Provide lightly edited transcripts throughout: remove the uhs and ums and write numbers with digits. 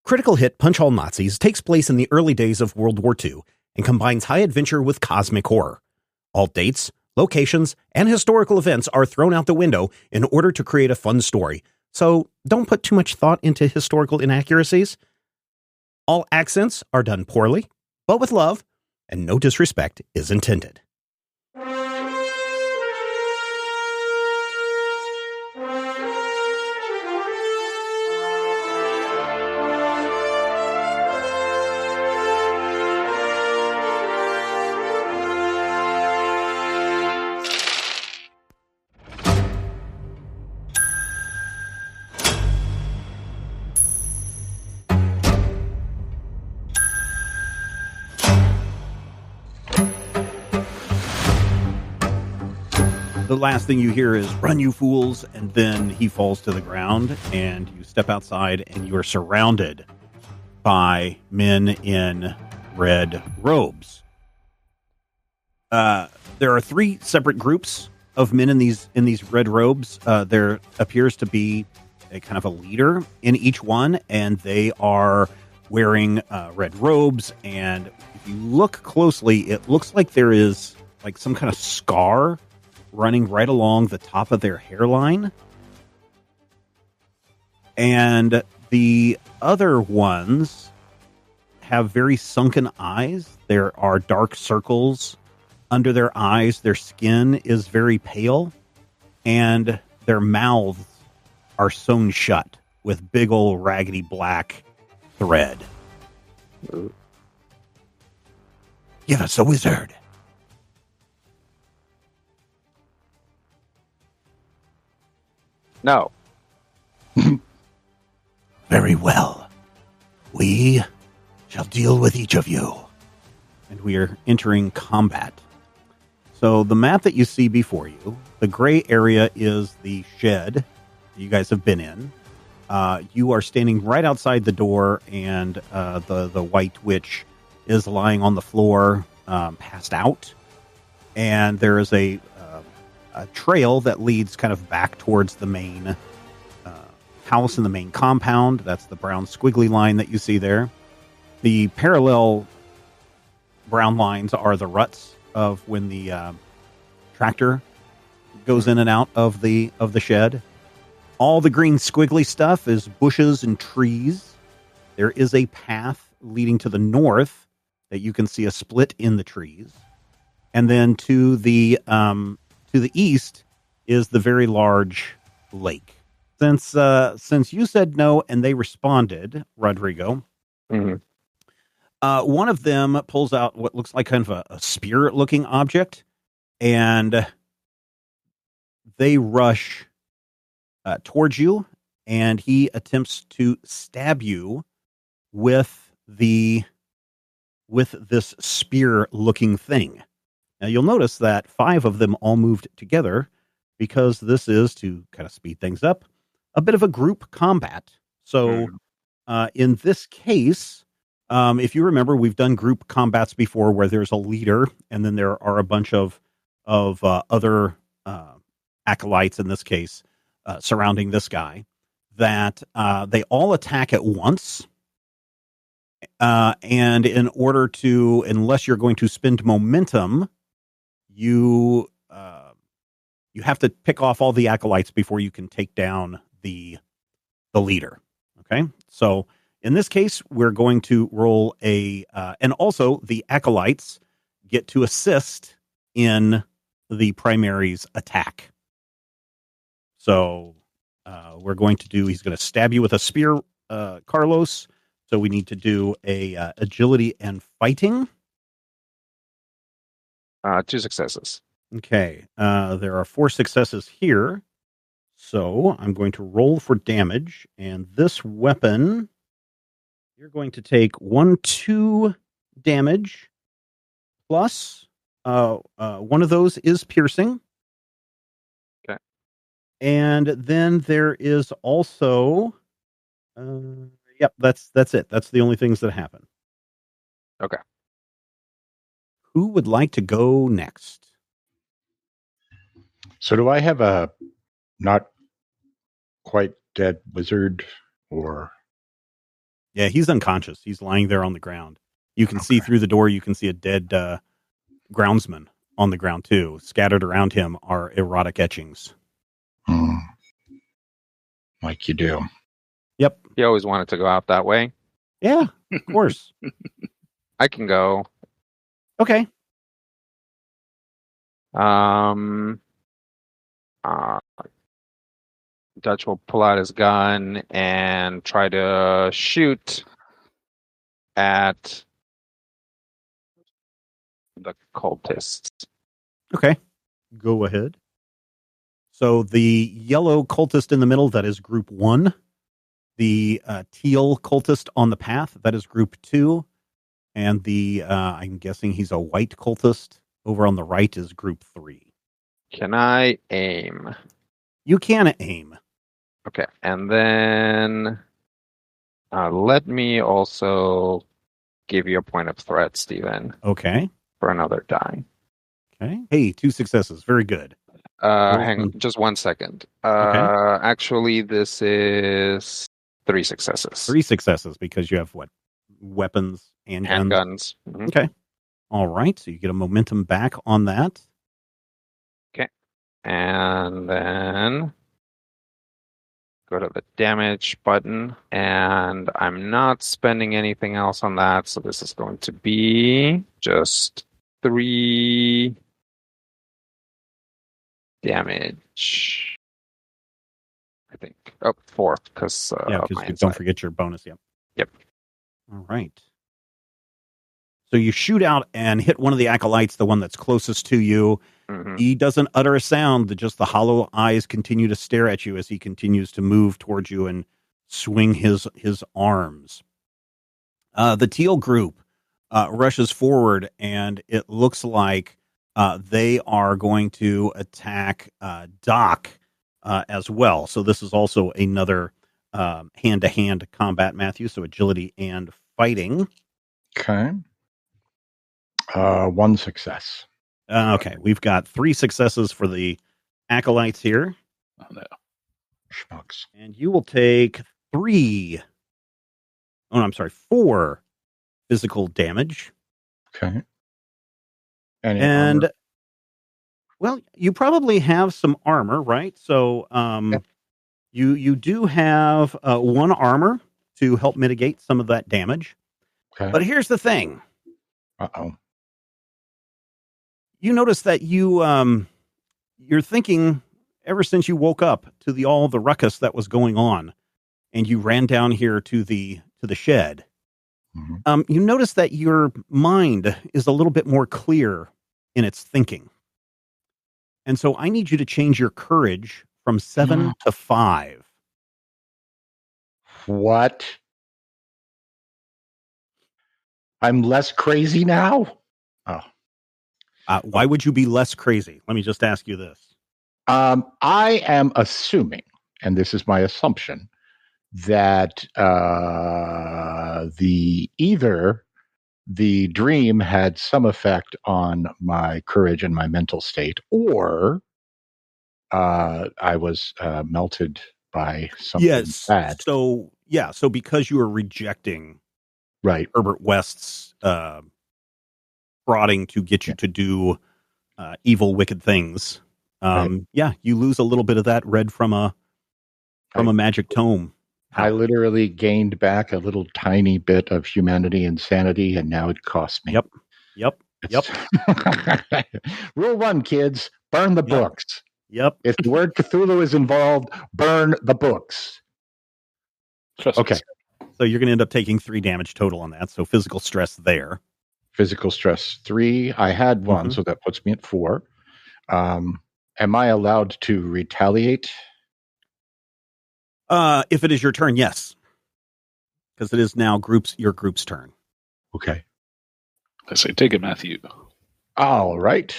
Critical hit Punch All Nazis takes place in the early days of World War II and combines high adventure with cosmic horror. All dates, locations, and historical events are thrown out the window in order to create a fun story, so don't put too much thought into historical inaccuracies. All accents are done poorly, but with love, and no disrespect is intended. The last thing you hear is, "Run, you fools," and then he falls to the ground, and you step outside, and you are surrounded by men in red robes. There are three separate groups of men in these red robes. There appears to be a kind of a leader in each one, and they are wearing red robes, and if you look closely, it looks like there is like some kind of scar running right along the top of their hairline. And the other ones have very sunken eyes. There are dark circles under their eyes. Their skin is very pale, and their mouths are sewn shut with big old raggedy black thread. Give us a wizard. No. Very well. We shall deal with each of you. And we are entering combat. So the map that you see before you, the gray area is the shed you guys have been in. You are standing right outside the door, and the white witch is lying on the floor, passed out. And there is a trail that leads kind of back towards the main house in the main compound. That's the brown squiggly line that you see there. The parallel brown lines are the ruts of when the tractor goes in and out of the shed. All the green squiggly stuff is bushes and trees. There is a path leading to the north that you can see a split in the trees. And then to the east is the very large lake. Since you said no and they responded, Rodrigo, one of them pulls out what looks like kind of a spear-looking object, and they rush towards you, and he attempts to stab you with this spear-looking thing. Now, you'll notice that 5 of them all moved together because this is, to kind of speed things up, a bit of a group combat. So in this case, if you remember, we've done group combats before where there's a leader and then there are a bunch of other acolytes, in this case, surrounding this guy, that they all attack at once. And in order to, unless you're going to spend momentum, you have to pick off all the acolytes before you can take down the leader. Okay, so in this case, we're going to roll and also the acolytes get to assist in the primary's attack. So we're going to do, he's going to stab you with a spear, Carlos. So we need to do a agility and fighting. 2 successes. Okay, there are 4 successes here. So I'm going to roll for damage, and this weapon, you're going to take 1-2 damage, plus one of those is piercing. Okay. And then there is also, yep, that's it. That's the only things that happen. Okay. Who would like to go next? So do I have a not quite dead wizard, or? Yeah, he's unconscious. He's lying there on the ground. You can see through the door. You can see a dead groundsman on the ground, too. Scattered around him are erotic etchings. Like you do. Yep. He always wanted to go out that way. Yeah, of course. I can go. Okay. Dutch will pull out his gun and try to shoot at the cultists. Okay. Go ahead. So the yellow cultist in the middle, that is group 1. The teal cultist on the path, that is group 2. And the, I'm guessing he's a white cultist over on the right is group 3. Can I aim? You can aim. Okay. And then let me also give you a point of threat, Stephen. Okay. For another die. Okay. Hey, 2 successes. Very good. Hang on just 1 second. Okay. Actually, this is 3 successes. 3 successes because you have what? Weapons and handguns. Mm-hmm. Okay. All right. So you get a momentum back on that. Okay. And then go to the damage button. And I'm not spending anything else on that. So this is going to be just 3 damage. I think. Oh, 4. Because because you don't forget your bonus. Yep. All right. So you shoot out and hit one of the acolytes, the one that's closest to you. Mm-hmm. He doesn't utter a sound. Just the hollow eyes continue to stare at you as he continues to move towards you and swing his arms. The teal group rushes forward, and it looks like they are going to attack Doc as well. So this is also another hand-to-hand combat, Matthew. So agility and fighting. Okay. 1 success. Okay, we've got 3 successes for the acolytes here. Oh, no. Schmucks. And you will take 4 physical damage. Okay. And well, you probably have some armor, right? So you do have 1 armor to help mitigate some of that damage. Okay. But here's the thing. Uh-oh. You notice that you're thinking ever since you woke up to all the ruckus that was going on, and you ran down here to the shed. Mm-hmm. You notice that your mind is a little bit more clear in its thinking. And so I need you to change your courage from 7 to 5. What? I'm less crazy now? Oh. Why would you be less crazy? Let me just ask you this. I am assuming, and this is my assumption, that either the dream had some effect on my courage and my mental state, or I was melted by something bad. So because you were rejecting right Herbert West's prodding to get you to do evil, wicked things. You lose a little bit of that read from a magic tome. I literally gained back a little tiny bit of humanity and sanity, and now it costs me. Yep. Rule 1, kids: burn the books. Yep. If the word Cthulhu is involved, burn the books. Okay. So you're going to end up taking 3 damage total on that. So physical stress there. Physical stress 3. I had 1, so that puts me at 4. Am I allowed to retaliate? If it is your turn, yes. Because it is now your group's turn. Okay. I say take it, Matthew. All right.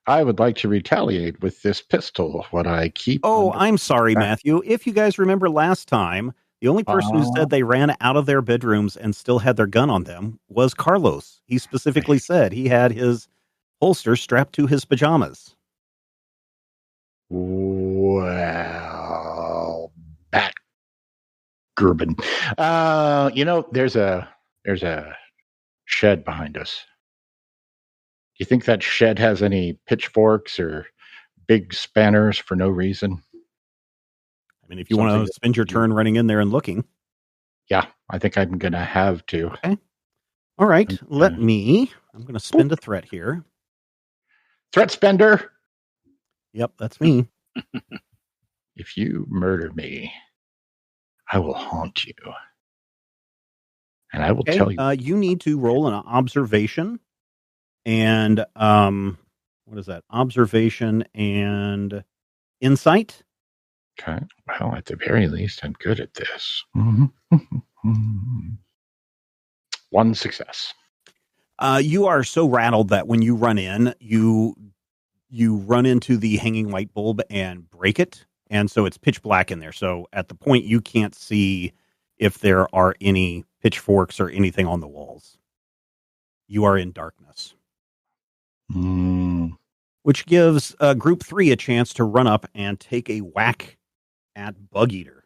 I would like to retaliate with this pistol. What I keep. Oh, I'm sorry, Matthew. If you guys remember last time, the only person who said they ran out of their bedrooms and still had their gun on them was Carlos. He specifically said he had his holster strapped to his pajamas. Well, Gerben. There's a shed behind us. Do you think that shed has any pitchforks or big spanners for no reason? I mean, if you want to spend your turn running in there and looking. Yeah, I think I'm going to have to. Okay. All right. I'm going to spend a threat here. Threat spender. Yep, that's me. If you murder me, I will haunt you. And I will tell you. You need to roll an observation. And what is that? Observation and insight. Okay. Well, at the very least, I'm good at this. One success. You are so rattled that when you run in, you run into the hanging light bulb and break it. And so it's pitch black in there. So at the point, you can't see if there are any pitchforks or anything on the walls. You are in darkness. Which gives Group 3 a chance to run up and take a whack at Bug Eater.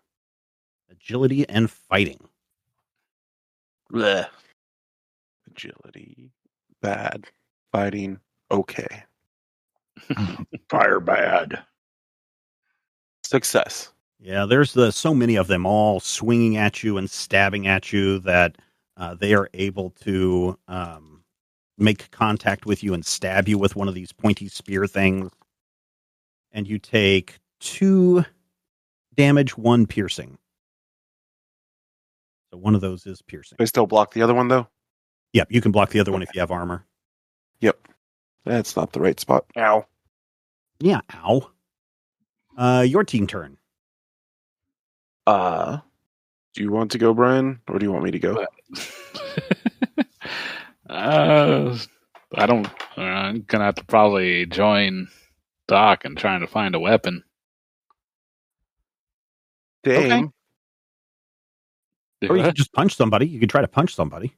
Agility and fighting. Blech. Agility, bad. Fighting, okay. Fire bad. Success. Yeah, there's so many of them all swinging at you and stabbing at you that they are able to make contact with you and stab you with one of these pointy spear things. And you take 2 damage, 1 piercing. So one of those is piercing. I still block the other one, though? Yep, you can block the other one if you have armor. Yep. That's not the right spot. Ow. Yeah, ow. Your team turn. Do you want to go, Brian, or do you want me to go? I don't. I'm gonna have to probably join Doc and trying to find a weapon. Dame. Or you could just punch somebody. You could try to punch somebody.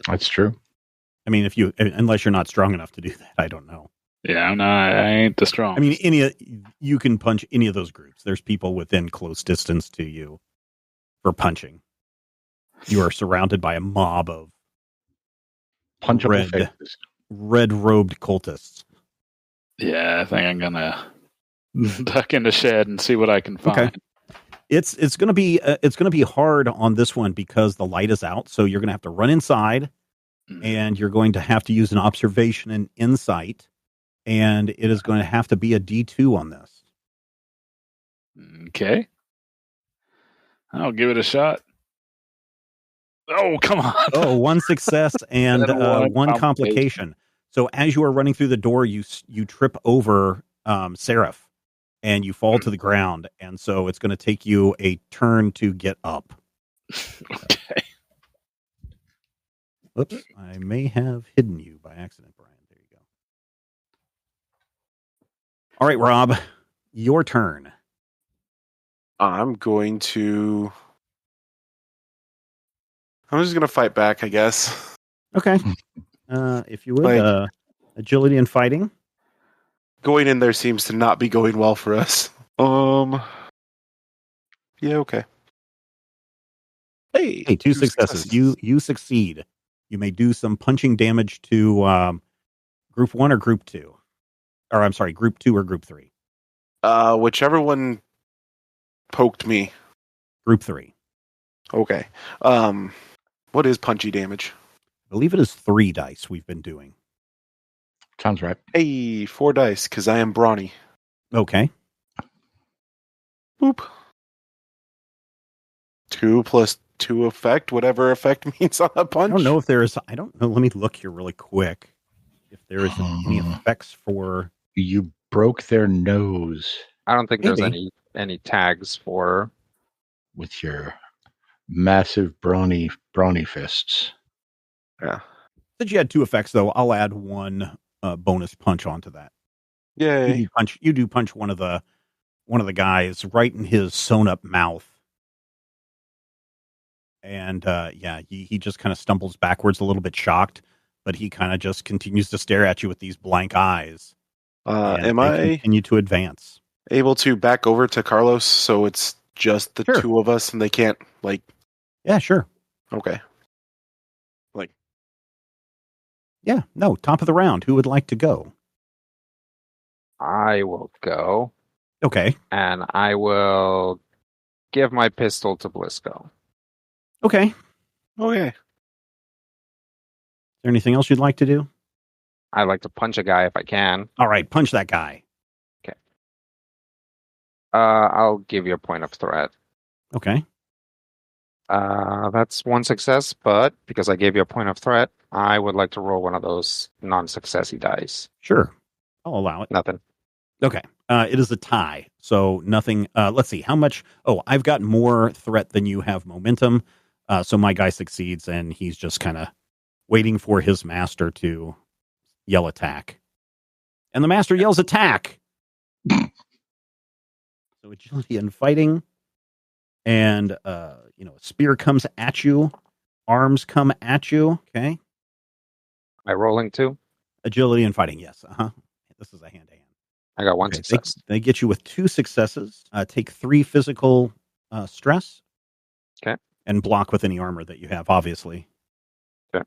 That's true. I mean, unless you're not strong enough to do that, I don't know. Yeah, I'm not. I ain't the strong. I mean, you can punch any of those groups. There's people within close distance to you for punching. You are surrounded by a mob of punchable faces. Red-robed cultists. Yeah, I think I'm gonna duck in the shed and see what I can find. Okay. It's gonna be hard on this one because the light is out. So you're gonna have to run inside, and you're going to have to use an observation and insight, and it is going to have to be a D2 on this. Okay, I'll give it a shot. Oh, come on! Oh, 1 success and 1 complication. So as you are running through the door, you trip over Seraph. And you fall to the ground, and so it's going to take you a turn to get up. Okay. Oops, I may have hidden you by accident, Brian. There you go. All right, Rob, your turn. I'm just going to fight back, I guess. Okay. If you would, agility and fighting. Going in there seems to not be going well for us. Yeah, okay. Hey, 2 successes. You succeed. You may do some punching damage to Group 1 or Group 2. Or, I'm sorry, Group 2 or Group 3. Whichever one poked me. Group 3. Okay. What is punchy damage? I believe it is 3 dice we've been doing. Sounds right. Hey, 4 dice, because I am brawny. Okay. Boop. 2 plus 2 effect, whatever effect means on a punch. I don't know if there is. I don't know. Let me look here really quick. If there is any effects for. You broke their nose. I don't think there's any tags for. With your massive brawny fists. Yeah. Since you had 2 effects, though, I'll add 1 bonus punch onto that. Yay! You do punch one of the guys right in his sewn up mouth, and he just kind of stumbles backwards, a little bit shocked, but he kind of just continues to stare at you with these blank eyes. Am I continue to advance? Able to back over to Carlos so it's just the Sure. two of us, and they can't like. Yeah, sure. Okay. Yeah, no, top of the round. Who would like to go? I will go, Okay. and I will give my pistol to Blisco. Okay. Is Okay. there anything else you'd like to do? I like to punch a guy if I can. All right, punch that guy. I'll give you a point of threat. Okay. That's one success, but because I gave you a point of threat, I would like to roll one of those non-successy dice. Sure. I'll allow it. Nothing. Okay. It is a tie. So nothing. Let's see. How much? Oh, I've got more threat than you have momentum. So my guy succeeds, and he's just kind of waiting for his master to yell attack. And the master yells attack. So agility and fighting. And, a spear comes at you. Arms come at you. Okay. Am I rolling too? Agility and fighting. Yes. This is a hand-to-hand. I got one Okay, success. They get you with 2 successes. Take 3 physical stress. Okay. And block with any armor that you have, obviously. Okay.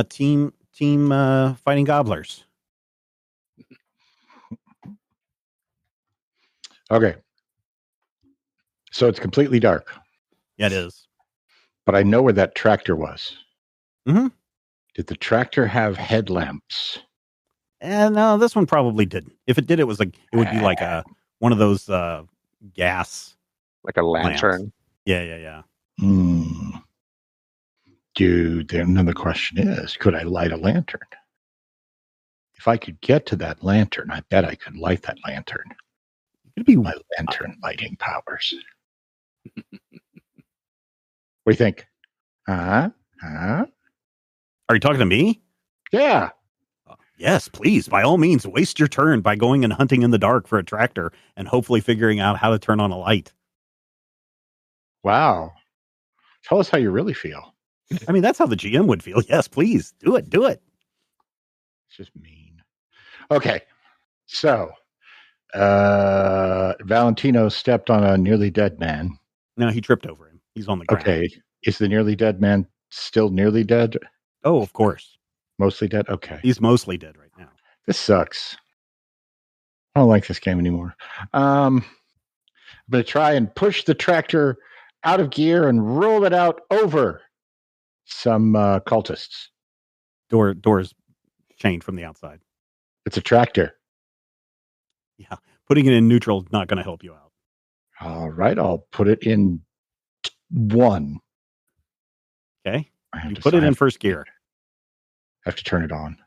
Team fighting gobblers. Okay. So it's completely dark, Yeah, it is. but I know where that tractor was. Mm-hmm. Did the tractor have headlamps? And no, this one probably didn't. If it did, it would be like one of those gas. Like a lantern. Yeah. Dude, then the question is, could I light a lantern? If I could get to that lantern, I bet I could light that lantern. It'd be My lantern lighting powers. What do you think? Huh? Are you talking to me? Yeah. Yes, please. By all means, waste your turn by going and hunting in the dark for a tractor and hopefully figuring out how to turn on a light. Wow. Tell us how you really feel. I mean, that's how the GM would feel. Yes, please. Do it. It's just mean. Okay. So, Valentino stepped on a nearly dead man. No, he tripped over him. He's on the ground. Okay. Is the nearly dead man still nearly dead? Oh, of course. Mostly dead? Okay. He's mostly dead right now. This sucks. I don't like this game anymore. I'm going to try and push the tractor out of gear and roll it out over some cultists. Doors chained from the outside. It's a tractor. Yeah. Putting it in neutral is not going to help you out. All right. I'll put it in 1. Okay. I You put it in first gear. I have to turn it on.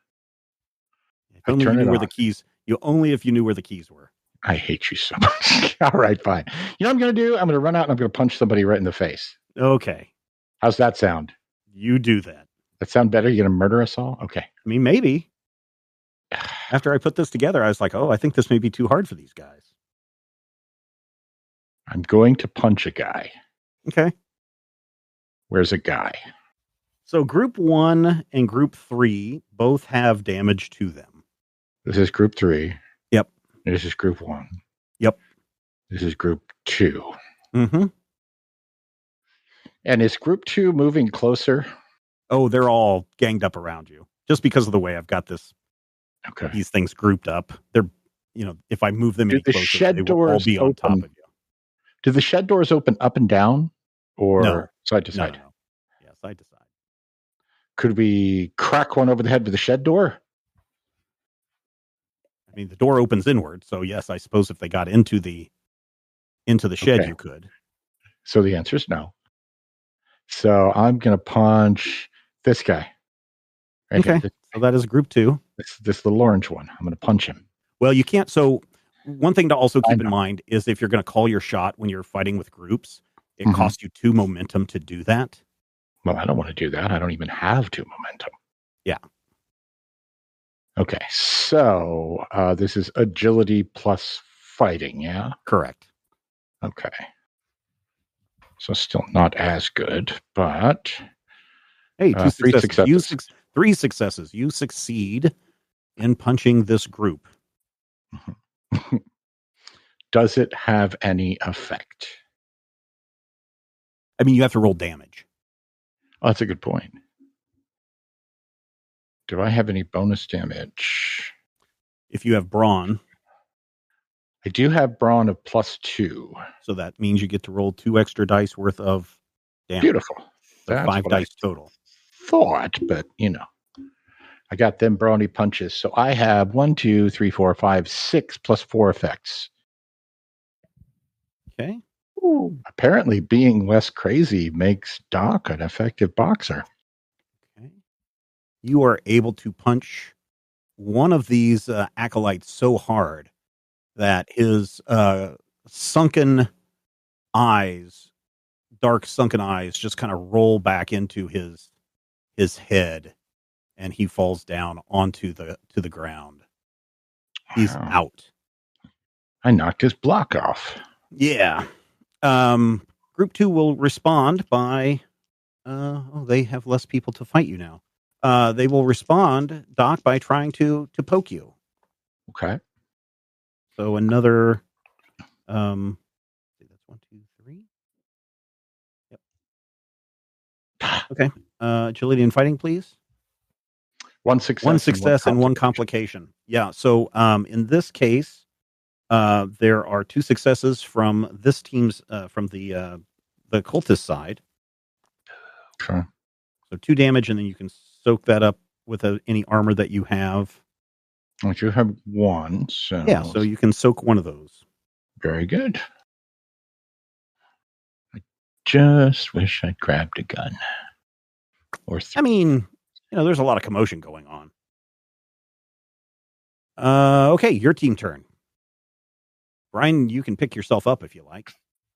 If only you knew where the keys. Only if you knew where the keys were. I hate you so much. All right, fine. You know what I'm going to do? I'm going to run out and I'm going to punch somebody right in the face. Okay. How's that sound? You do that. That sound better? You're going to murder us all? Okay. I mean, maybe. After I put this together, I was like, I think this may be too hard for these guys. I'm going to punch a guy. Okay. Where's a guy? So group 1 and group 3 both have damage to them. This is group 3. Yep. This is group 1. Yep. This is group 2. Mm-hmm. And is group 2 moving closer? Oh, they're all ganged up around you. Just because of the way I've got these things grouped up. They're, if I move them any closer, they will all be on top of you. Do the shed doors open up and down or No. side to side? No. Yeah, side to side. Could we crack one over the head with the shed door? I mean, the door opens inward, so yes, I suppose if they got into the shed, Okay. you could. So the answer is no. So I'm going to punch this guy. Right Okay. here. So that is group 2. This little orange one. I'm going to punch him. Well, you can't. So one thing to also I keep in know. mind is if you're going to call your shot when you're fighting with groups, it Mhm. costs you 2 momentum to do that. Well, I don't want to do that. I don't even have 2 momentum. Yeah. Okay. So this is agility plus fighting. Yeah. Correct. Okay. So still not as good, but Hey, 2 3 successes. 3 successes. You succeed in punching this group. does it have any effect? I mean, you have to roll damage. Oh, that's a good point. Do I have any bonus damage? If you have brawn, I do have brawn of +2. so that means you get to roll 2 extra dice worth of damage. Beautiful. So That's 5 what dice I total. thought, but I got them brawny punches. So I have 1, 2, 3, 4, 5, 6 plus 4 effects. Okay. Ooh. Apparently, being less crazy makes Doc an effective boxer. Okay. You are able to punch one of these acolytes so hard that his sunken eyes, dark sunken eyes, just kind of roll back into his head, and he falls down onto the ground. He's Wow. out. I knocked his block off. Yeah. Group 2 will respond by they have less people to fight you now. They will respond, Doc, by trying to poke you. Okay. So another that's 1, 2, 3. Yep. Okay. Agility and fighting, please. One success. One success and one complication. Yeah. So in this case, there are 2 successes from this team's from the cultist side. Okay. So 2 damage, and then you can soak that up with any armor that you have. I do have 1. So Yeah. So you can soak one of those. very good. I just wish I'd grabbed a gun. Or I mean, there's a lot of commotion going on. Okay, your team turn. Brian, you can pick yourself up if you like.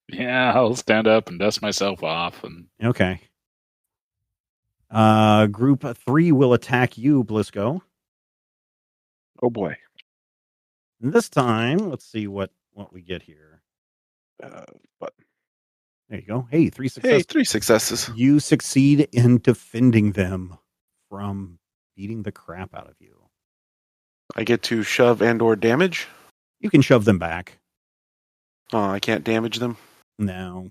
Yeah, I'll stand up and dust myself off. And Okay. Group 3 will attack you, Blisco. Oh boy. And this time, let's see what we get here. But There you go. Hey, 3 hey, successes. 3 successes. You succeed in defending them from beating the crap out of you. I get to shove and/or damage. You can shove them back. Oh, I can't damage them. No.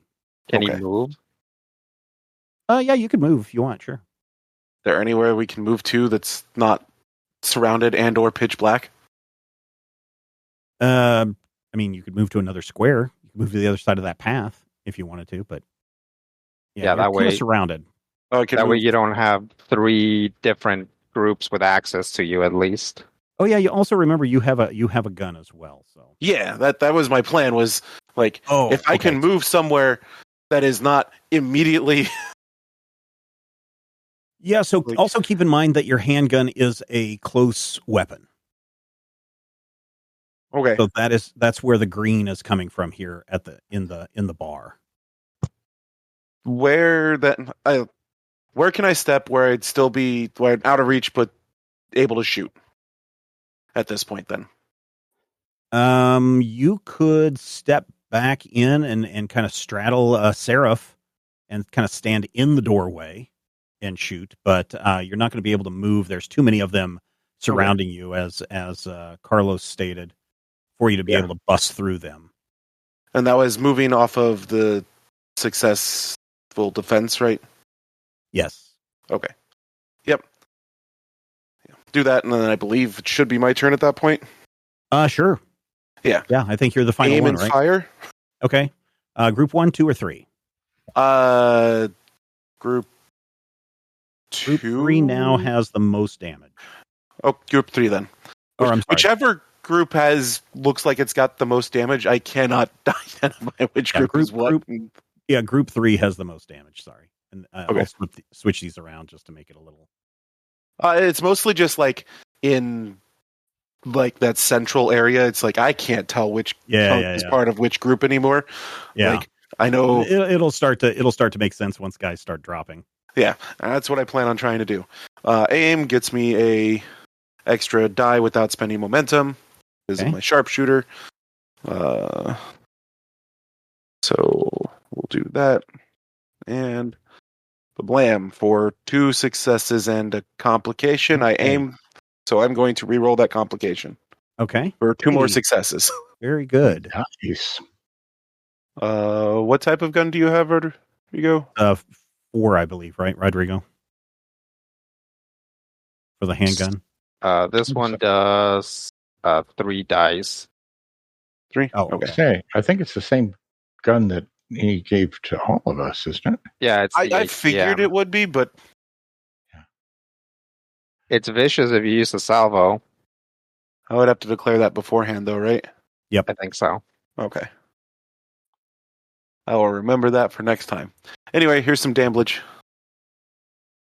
Can he Okay. move? Yeah, you can move if you want, sure. There anywhere we can move to that's not surrounded and/or pitch black? I mean, you could move to another square. You could move to the other side of that path if you wanted to, but Yeah, you're that kinda way- surrounded. Oh, I can That way move. you don't have 3 different groups with access to you at least. Oh yeah, you also remember you have a gun as well. So Yeah, that was my plan. Was like, if I can move somewhere that is not immediately. Yeah, so Like- also keep in mind that your handgun is a close weapon. Okay. So that's where the green is coming from here in the bar. Where can I step where I'd still be out of reach but able to shoot at this point then? You could step back in and kind of straddle Seraph and kind of stand in the doorway and shoot, but you're not going to be able to move. There's too many of them surrounding you, as Carlos stated, for you to be able to bust through them. And that was moving off of the successful defense, right? Yes. Okay. Yep. Do that, and then I believe it should be my turn at that point. Sure. Yeah. Yeah, I think you're the final Aim one, and right? fire. Okay. Group 1, 2, or 3? Group 2. Group 3 now has the most damage. Oh, group 3 then. Or I'm sorry. Whichever group looks like it's got the most damage. I cannot identify which Yeah, group is what. Yeah, Group 3 has the most damage. Sorry, and Okay. I'll switch these around just to make it a little. It's mostly just like in like that central area. It's like I can't tell which chunk is part of which group anymore. Yeah, like, I know it'll start to make sense once guys start dropping. Yeah, that's what I plan on trying to do. Aim gets me a extra die without spending momentum. This is my sharpshooter. So we'll do that. And blam for 2 successes and a complication. I aim, so I'm going to re-roll that complication. Okay. For 2 more Hey. successes. Very good. Nice. What type of gun do you have, Rodrigo? 4, I believe, right, Rodrigo? For the handgun. This one does 3 dice. 3? Oh, Okay. Say, I think it's the same gun that he gave to all of us, isn't it? Yeah, it's the I figured ATM. it would be, but It's vicious if you use the salvo. I would have to declare that beforehand, though, right? I think so. Okay. I will remember that for next time. Anyway, here's some damage.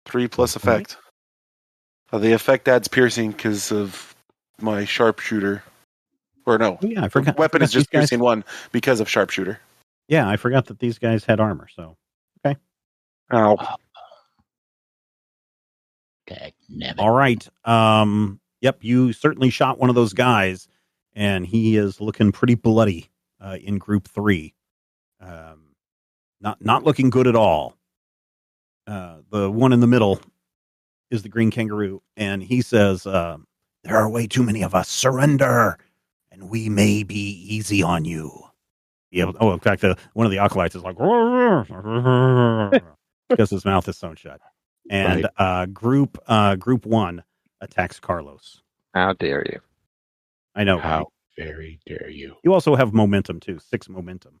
3 plus effect. The effect adds piercing because of my sharpshooter. Or no, Oh, yeah, I the forgot. weapon is just these guys- piercing 1 because of sharpshooter. Yeah, I forgot that these guys had armor. So Ow. all right. Yep, you certainly shot one of those guys, and he is looking pretty bloody in group 3. Not looking good at all. The one in the middle is the green kangaroo, and he says, "There are way too many of us. Surrender, and we may be easy on you." Yeah. Oh, in fact, one of the acolytes is like, because his mouth is sewn shut. And group 1 attacks Carlos. How dare you? I know. How Right? very dare you? You also have momentum too. 6 momentum.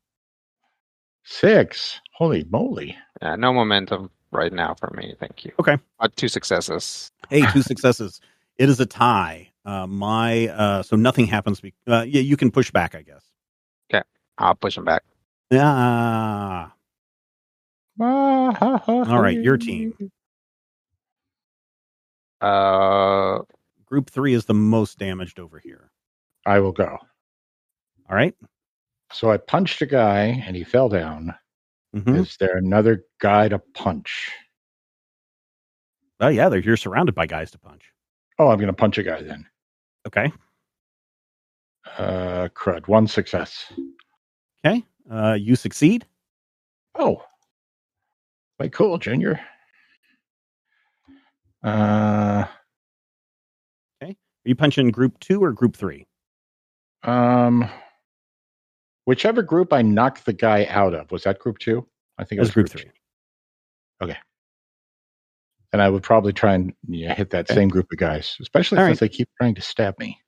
6. Holy moly. No momentum right now for me. Thank you. Okay. 2 successes. Hey, 2 successes. It is a tie. So nothing happens. Yeah, you can push back, I guess. I'll push him back. Yeah. All right, your team. Group 3 is the most damaged over here. I will go. All right. So I punched a guy and he fell down. Mm-hmm. Is there another guy to punch? Oh, yeah, you're surrounded by guys to punch. Oh, I'm going to punch a guy then. Okay. Crud. 1 success. Okay. You succeed. Oh. Quite cool, Junior. Are you punching group 2 or group 3? Whichever group I knocked the guy out of. Was that group 2? I think it was group 3. 2. Okay. And I would probably try and hit that same group of guys, especially since they keep trying to stab me.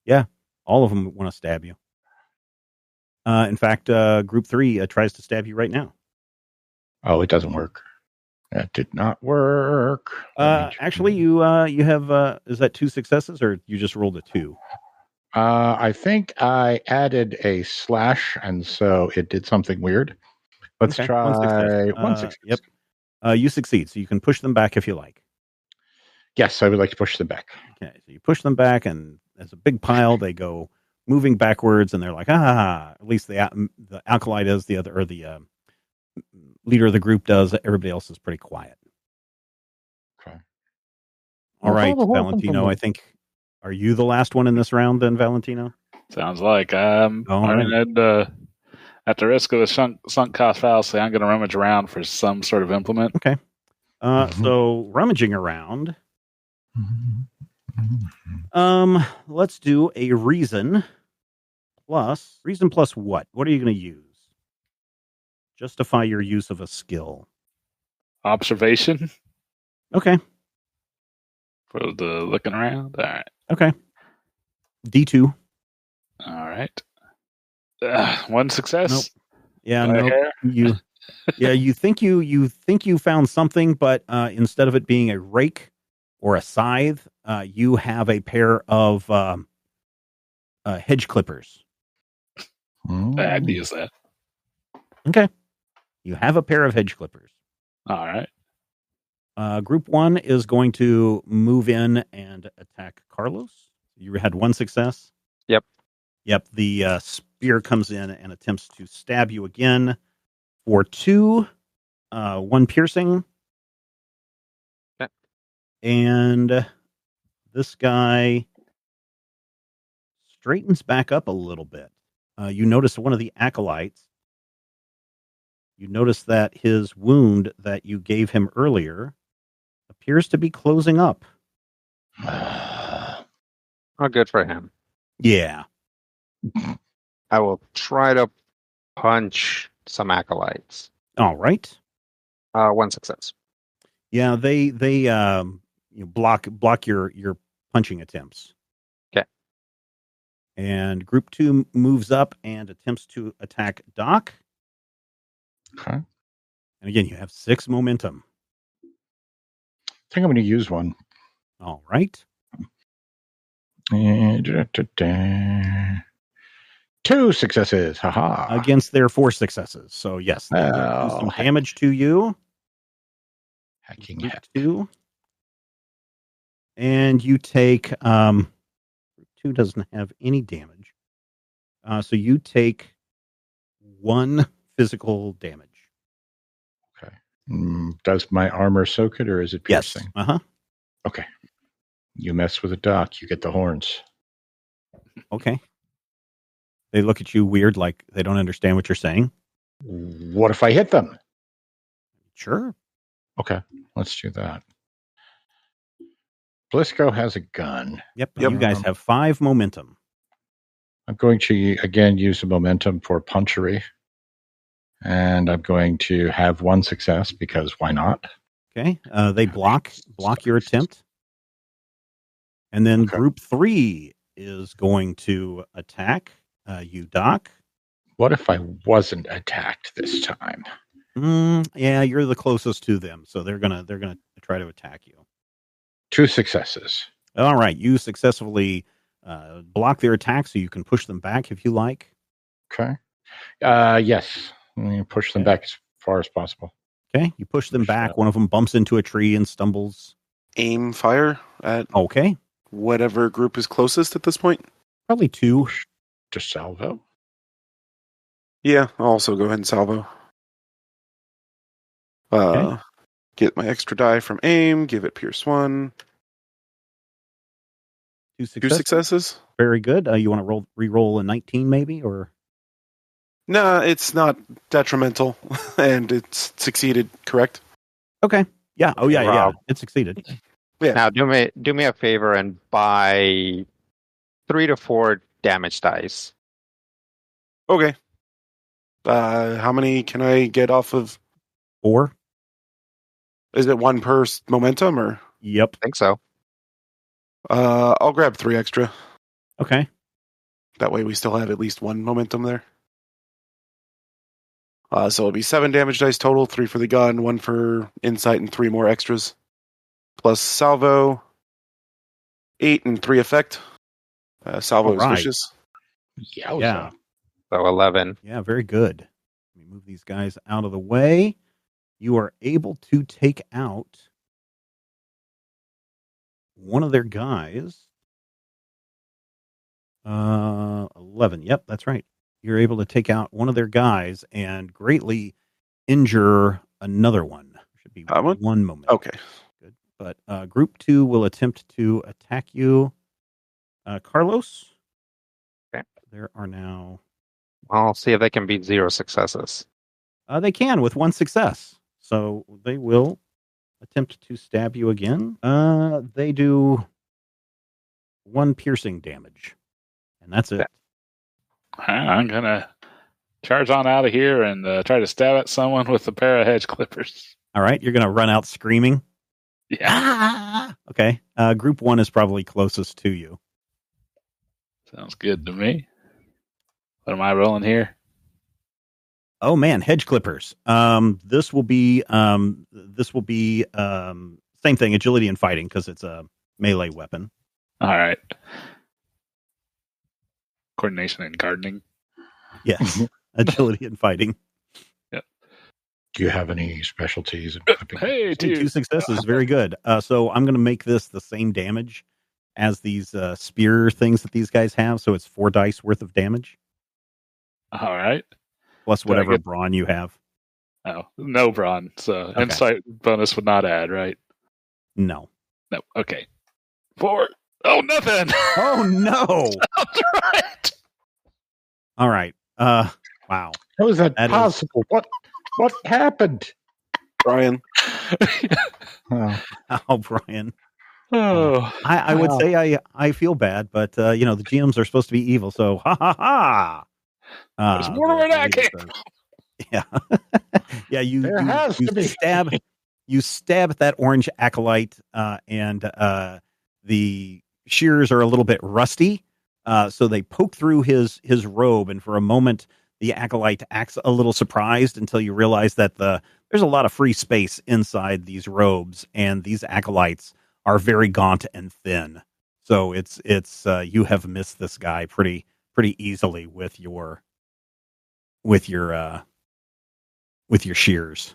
Yeah. All of them want to stab you. In fact, group 3 tries to stab you right now. Oh, it doesn't work. That did not work. Actually, you have, is that 2 successes or you just rolled a 2? I think I added a slash, and so it did something weird. Let's try 1 success. 1 success. Yep. You succeed, so you can push them back if you like. Yes, I would like to push them back. Okay, so you push them back, and as a big pile, they go moving backwards, and they're like, At least the acolyte is, the other, or the leader of the group does. Everybody else is pretty quiet. Okay. All right, Valentino, I think, are you the last one in this round then, Valentino? Sounds like I'm at the risk of a sunk cost fallacy, I'm going to rummage around for some sort of implement. Okay. So rummaging around. Let's do a reason plus what? What are you going to use? Justify your use of a skill. Observation. Okay. For the looking around. All right. Okay. D2. All right. 1 success. Nope. Yeah, no. You think you found something, but instead of it being a rake or a scythe, you have a pair of hedge clippers. I'd use that. Okay. You have a pair of hedge clippers. All right. Group 1 is going to move in and attack Carlos. You had 1 success. Yep. The spear comes in and attempts to stab you again for 2, 1 piercing. Okay. And this guy straightens back up a little bit. You notice one of the acolytes. You notice that his wound that you gave him earlier appears to be closing up. Oh, good for him. Yeah. I will try to punch some acolytes. All right. 1 success. Yeah, they block your punching attempts. Okay. And group 2 moves up and attempts to attack Doc. Okay. And again, you have 6 momentum. I think I'm going to use one. All right. 2 successes. Haha. Against their 4 successes. So yes, they will do some damage to you. Hacking Group heck. 2. And you take 2 doesn't have any damage. So you take 1 physical damage. Okay. Does my armor soak it or is it piercing? Yes. Uh-huh. Okay. You mess with a Doc, you get the horns. Okay. They look at you weird, like they don't understand what you're saying. What if I hit them? Sure. Okay, let's do that. Blisco has a gun. Yep. You guys have 5 momentum. I'm going to, again, use the momentum for punchery. And I'm going to have 1 success because why not? Okay. They block your attempt. And then group 3 is going to attack you, Doc. What if I wasn't attacked this time? Yeah, you're the closest to them, so they're gonna try to attack you. 2 successes. All right, you successfully block their attack, so you can push them back if you like. Okay. Yes. I'm going to push them back as far as possible. Okay, you push them back. One of them bumps into a tree and stumbles. Aim fire at whatever group is closest at this point. Probably 2. Just salvo. Yeah, I'll also go ahead and salvo. Get my extra die from aim, give it pierce 1. 2 successes. Very good. You want to re-roll a 19 maybe, or? No, it's not detrimental, and it's succeeded, correct? Okay. Yeah. Oh, yeah. It succeeded. Yeah. Now, do me a favor and buy 3 to 4 damage dice. Okay. How many can I get off of? 4. Is it 1 per momentum, or? Yep. I think so. I'll grab 3 extra. Okay. That way we still have at least 1 momentum there. So it'll be 7 damage dice total, 3 for the gun, 1 for insight, and 3 more extras. Plus salvo, 8 and 3 effect. Salvo is vicious. Yeah. So 11. Yeah, very good. Let me move these guys out of the way. You are able to take out one of their guys. 11. Yep, that's right. You're able to take out one of their guys and greatly injure another one. Should be 1 moment. Okay. Good. But group 2 will attempt to attack you. Carlos? Okay. There are now... I'll see if they can beat 0 successes. They can with 1 success. So they will attempt to stab you again. They do 1 piercing damage. And that's it. I'm going to charge on out of here and try to stab at someone with a pair of hedge clippers. All right. You're going to run out screaming? Yeah. Ah! Okay. Group 1 is probably closest to you. Sounds good to me. What am I rolling here? Oh man, hedge clippers. This will be same thing, agility and fighting, because it's a melee weapon. All right. Coordination and gardening. Yes. Agility and fighting. Yep. Do you have any specialties in clipping? Hey, 2 successes. Very good. So I'm going to make this the same damage as these spear things that these guys have. So it's 4 dice worth of damage. All right. Plus whatever brawn you have. Oh, no brawn. So insight bonus would not add, right? No. No. Okay. 4. Oh, nothing. Oh, no. That's right. All right. Wow. How is that possible? What happened? Brian. Oh, Brian. Oh, I would say I feel bad, but the GMs are supposed to be evil, so ha ha ha. there's more where that came from. Yeah, yeah. There has to be. You stab at that orange acolyte, and the shears are a little bit rusty, so they poke through his robe, and for a moment, the acolyte acts a little surprised until you realize that there's a lot of free space inside these robes, and these acolytes are very gaunt and thin. So it's you have missed this guy pretty easily with your shears.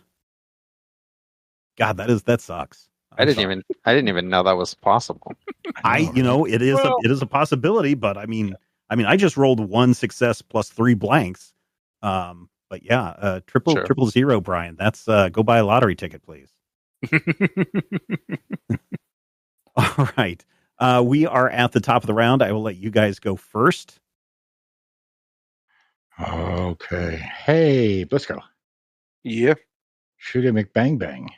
God, that sucks. I didn't even know that was possible. It is a possibility, but I mean, I just rolled 1 success plus 3 blanks. But yeah, triple zero, Brian. That's go buy a lottery ticket, please. All right. We are at the top of the round. I will let you guys go first. Okay. Hey, Blisco. Yeah. Shoot a McBang Bang.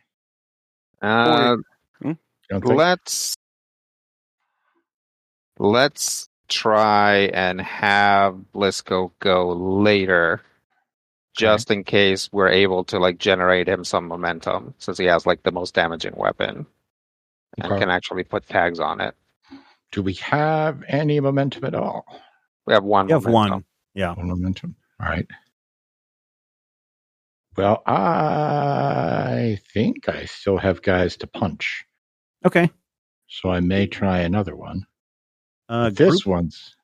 Let's try and have Blisco go later, just in case we're able to generate him some momentum, since he has the most damaging weapon and can actually put tags on it. Do we have any momentum at all? We have one. You have one. Yeah, one momentum. All right. Well, I think I still have guys to punch. Okay. So I may try another one. This one's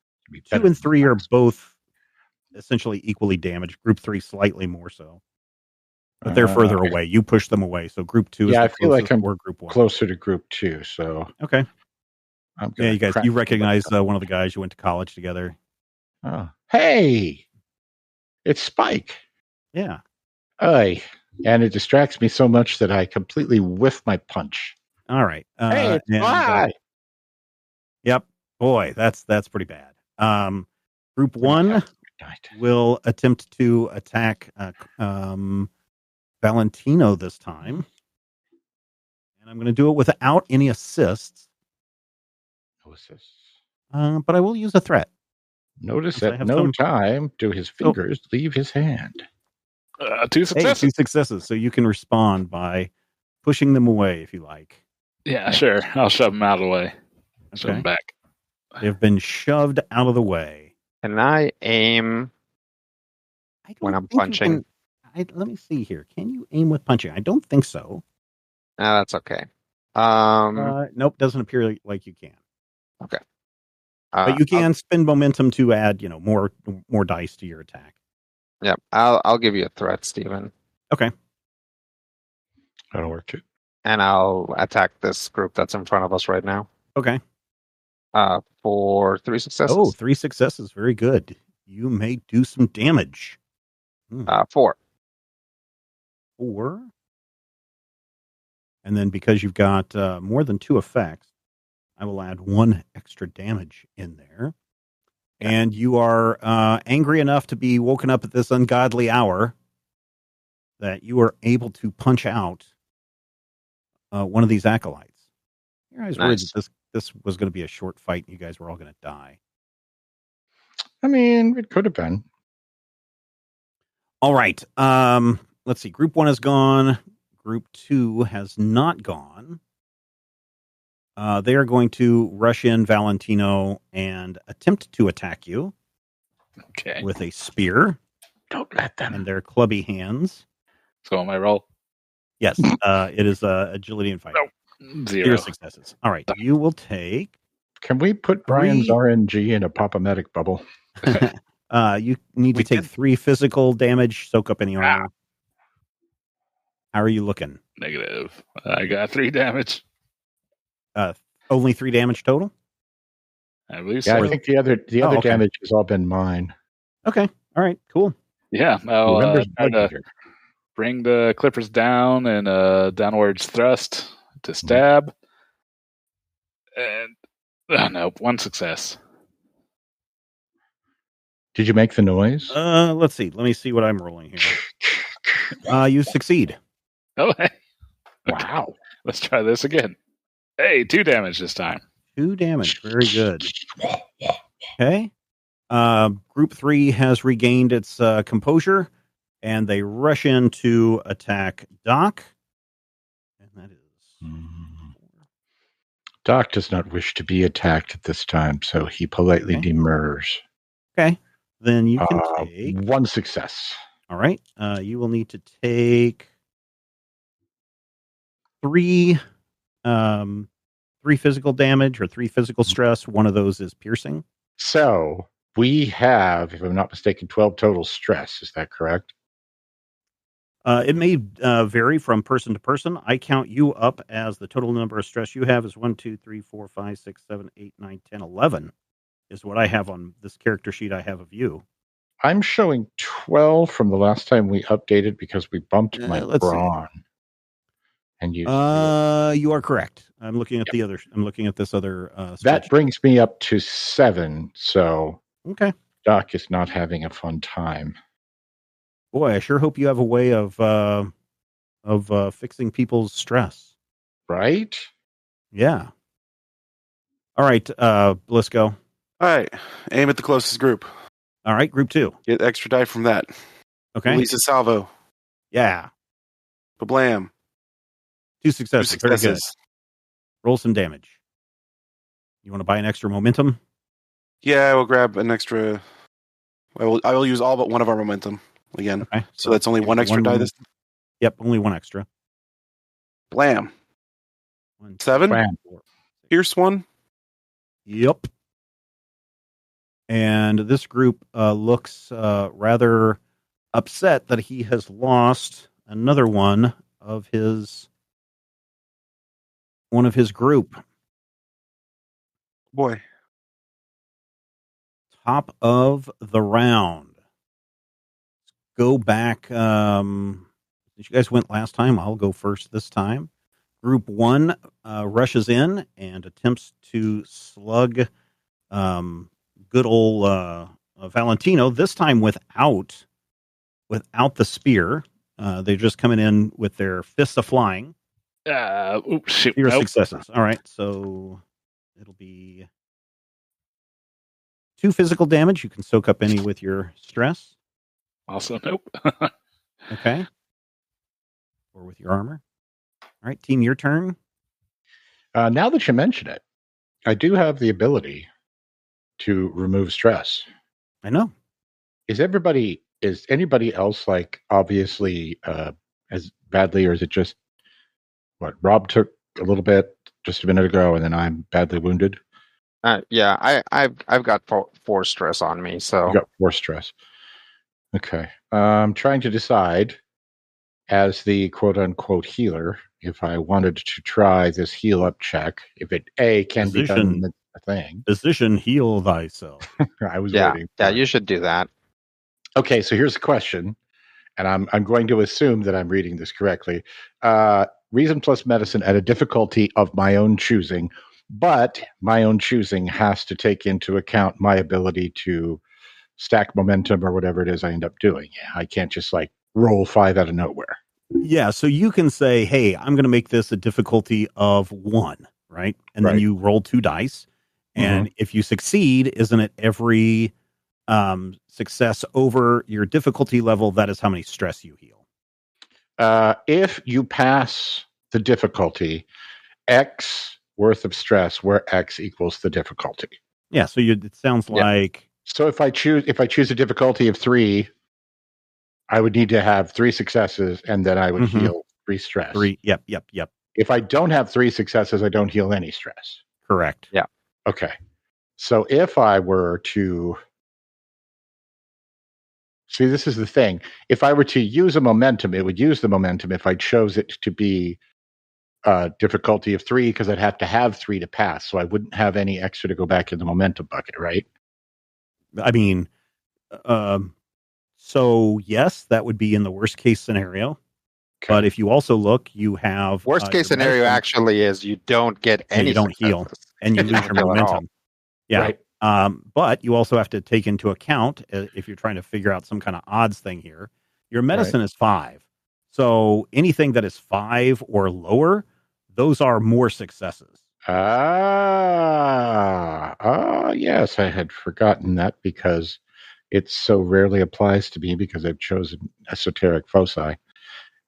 2 and 3 are both essentially equally damaged. Group 3 slightly more so, but they're further away. You push them away, so Group 2 is I feel like I'm Group 1. Closer to Group 2. So okay. You guys, you recognize one of the guys you went to college together. Oh, hey, it's Spike. Yeah. And it distracts me so much that I completely whiff my punch. All right. Hey, it's yep. Boy, that's pretty bad. Group 1 will attempt to attack Valentino this time. And I'm going to do it without any assists. No assists. But I will use a threat. Notice at no time do his fingers leave his hand. 2 successes. Hey, 2 successes. So you can respond by pushing them away if you like. Yeah, sure. I'll shove them out of the way. Shove them back. They've been shoved out of the way. Can I aim when I'm punching? Let me see here. Can you aim with punching? I don't think so. No, that's okay. Nope, doesn't appear like you can. Okay. But you can spend momentum to add, more dice to your attack. Yep. I'll give you a threat, Stephen. Okay. That'll work too. And I'll attack this group that's in front of us right now. Okay. For 3 successes. Oh, 3 successes. Very good. You may do some damage. 4. 4. And then because you've got more than 2 effects, I will add 1 extra damage in there. And you are angry enough to be woken up at this ungodly hour that you are able to punch out one of these acolytes. I was worried that this was going to be a short fight and you guys were all going to die. I mean, it could have been. All right. Let's see. Group 1 is gone. Group 2 has not gone. They are going to rush in Valentino and attempt to attack you. Okay. With a spear. Don't let them. And their clubby hands. So am I roll? Yes. It is agility and fighting. Nope. 0 successes. All right. You will take. Can we put Brian's RNG in a Pop-O-Matic bubble? You need to take 3 physical damage, soak up any armor. How are you looking? Negative. I got 3 damage. Only 3 damage total? I believe so. I think the other damage has all been mine. Okay. All right. Cool. Yeah. I'll try to bring the clippers down and downwards thrust to stab. And no, 1 success. Did you make the noise? Let's see. Let me see what I'm rolling here. You succeed. Oh, hey. Wow. Let's try this again. Hey, 2 damage this time. 2 damage. Very good. Okay. Group 3 has regained its composure, and they rush in to attack Doc. And that is... Doc does not wish to be attacked at this time, so he politely demurs. Okay. Then you can take... 1 success. All right. You will need to take 3 physical damage or 3 physical stress. One of those is piercing. So we have, if I'm not mistaken, 12 total stress. Is that correct? It may vary from person to person. I count you up as the total number of stress you have is 1, 2, 3, 4, 5, 6, 7, 8, 9, 10, 11 is what I have on this character sheet I have of you. I'm showing 12 from the last time we updated because we bumped my brawn. And you are correct. I'm looking at the other. I'm looking at this other. That brings me up to 7. So okay, Doc is not having a fun time. Boy, I sure hope you have a way of fixing people's stress. Right? Yeah. All right, Blisco. All right, aim at the closest group. All right, group 2. Get extra die from that. Okay. Release a salvo. Yeah. Kablam. 2 successes. Very good. Roll some damage. You want to buy an extra momentum? Yeah, I will grab an extra. I will use all but one of our momentum again. Okay. So that's only 1 extra die this time? Yep, only 1 extra. Blam. 7? Blam. Pierce 1? Yep. And this group looks rather upset that he has lost another one of his group. Boy. Top of the round. Go back. You guys went last time. I'll go first this time. Group 1 rushes in and attempts to slug good old Valentino, this time without the spear. They're just coming in with their fists a flying. Shoot. Your successes. All right, so it'll be 2 physical damage. You can soak up any with your stress. Also, nope. Okay. Or with your armor. All right, team, your turn. Now that you mention it, I do have the ability to remove stress. I know. Is anybody else like obviously as badly, or is it just what Rob took a little bit just a minute ago, and then I'm badly wounded? Yeah, I've got 4 stress on me, so you got 4 stress. Okay, I'm trying to decide as the quote unquote healer if I wanted to try this heal up check. If it can be done a thing. Physician, heal thyself. I was waiting. Yeah, you should do that. Okay, so here's the question, and I'm going to assume that I'm reading this correctly. Reason plus medicine at a difficulty of my own choosing, but my own choosing has to take into account my ability to stack momentum or whatever it is I end up doing. I can't just like roll 5 out of nowhere. Yeah, so you can say, hey, I'm going to make this a difficulty of 1, right? And then you roll 2 dice. And if you succeed, isn't it every success over your difficulty level, that is how many stress you heal? If you pass the difficulty, X worth of stress, where X equals the difficulty. Yeah, so it sounds like... So if I choose a difficulty of 3, I would need to have 3 successes, and then I would heal 3 stress. 3, yep. If I don't have 3 successes, I don't heal any stress. Correct. Yeah. Okay. So if I were to... See, this is the thing. If I were to use a momentum, it would use the momentum if I chose it to be difficulty of 3, because I'd have to have 3 to pass, so I wouldn't have any extra to go back in the momentum bucket, right? I mean, so yes, that would be in the worst case scenario. Okay. But if you also look, you have worst case scenario actually is you don't get any. You don't heal, and you lose your momentum. Yeah. Right. But you also have to take into account, if you're trying to figure out some kind of odds thing here, your medicine is 5. So anything that is 5 or lower, those are more successes. Yes, I had forgotten that because it so rarely applies to me because I've chosen esoteric foci,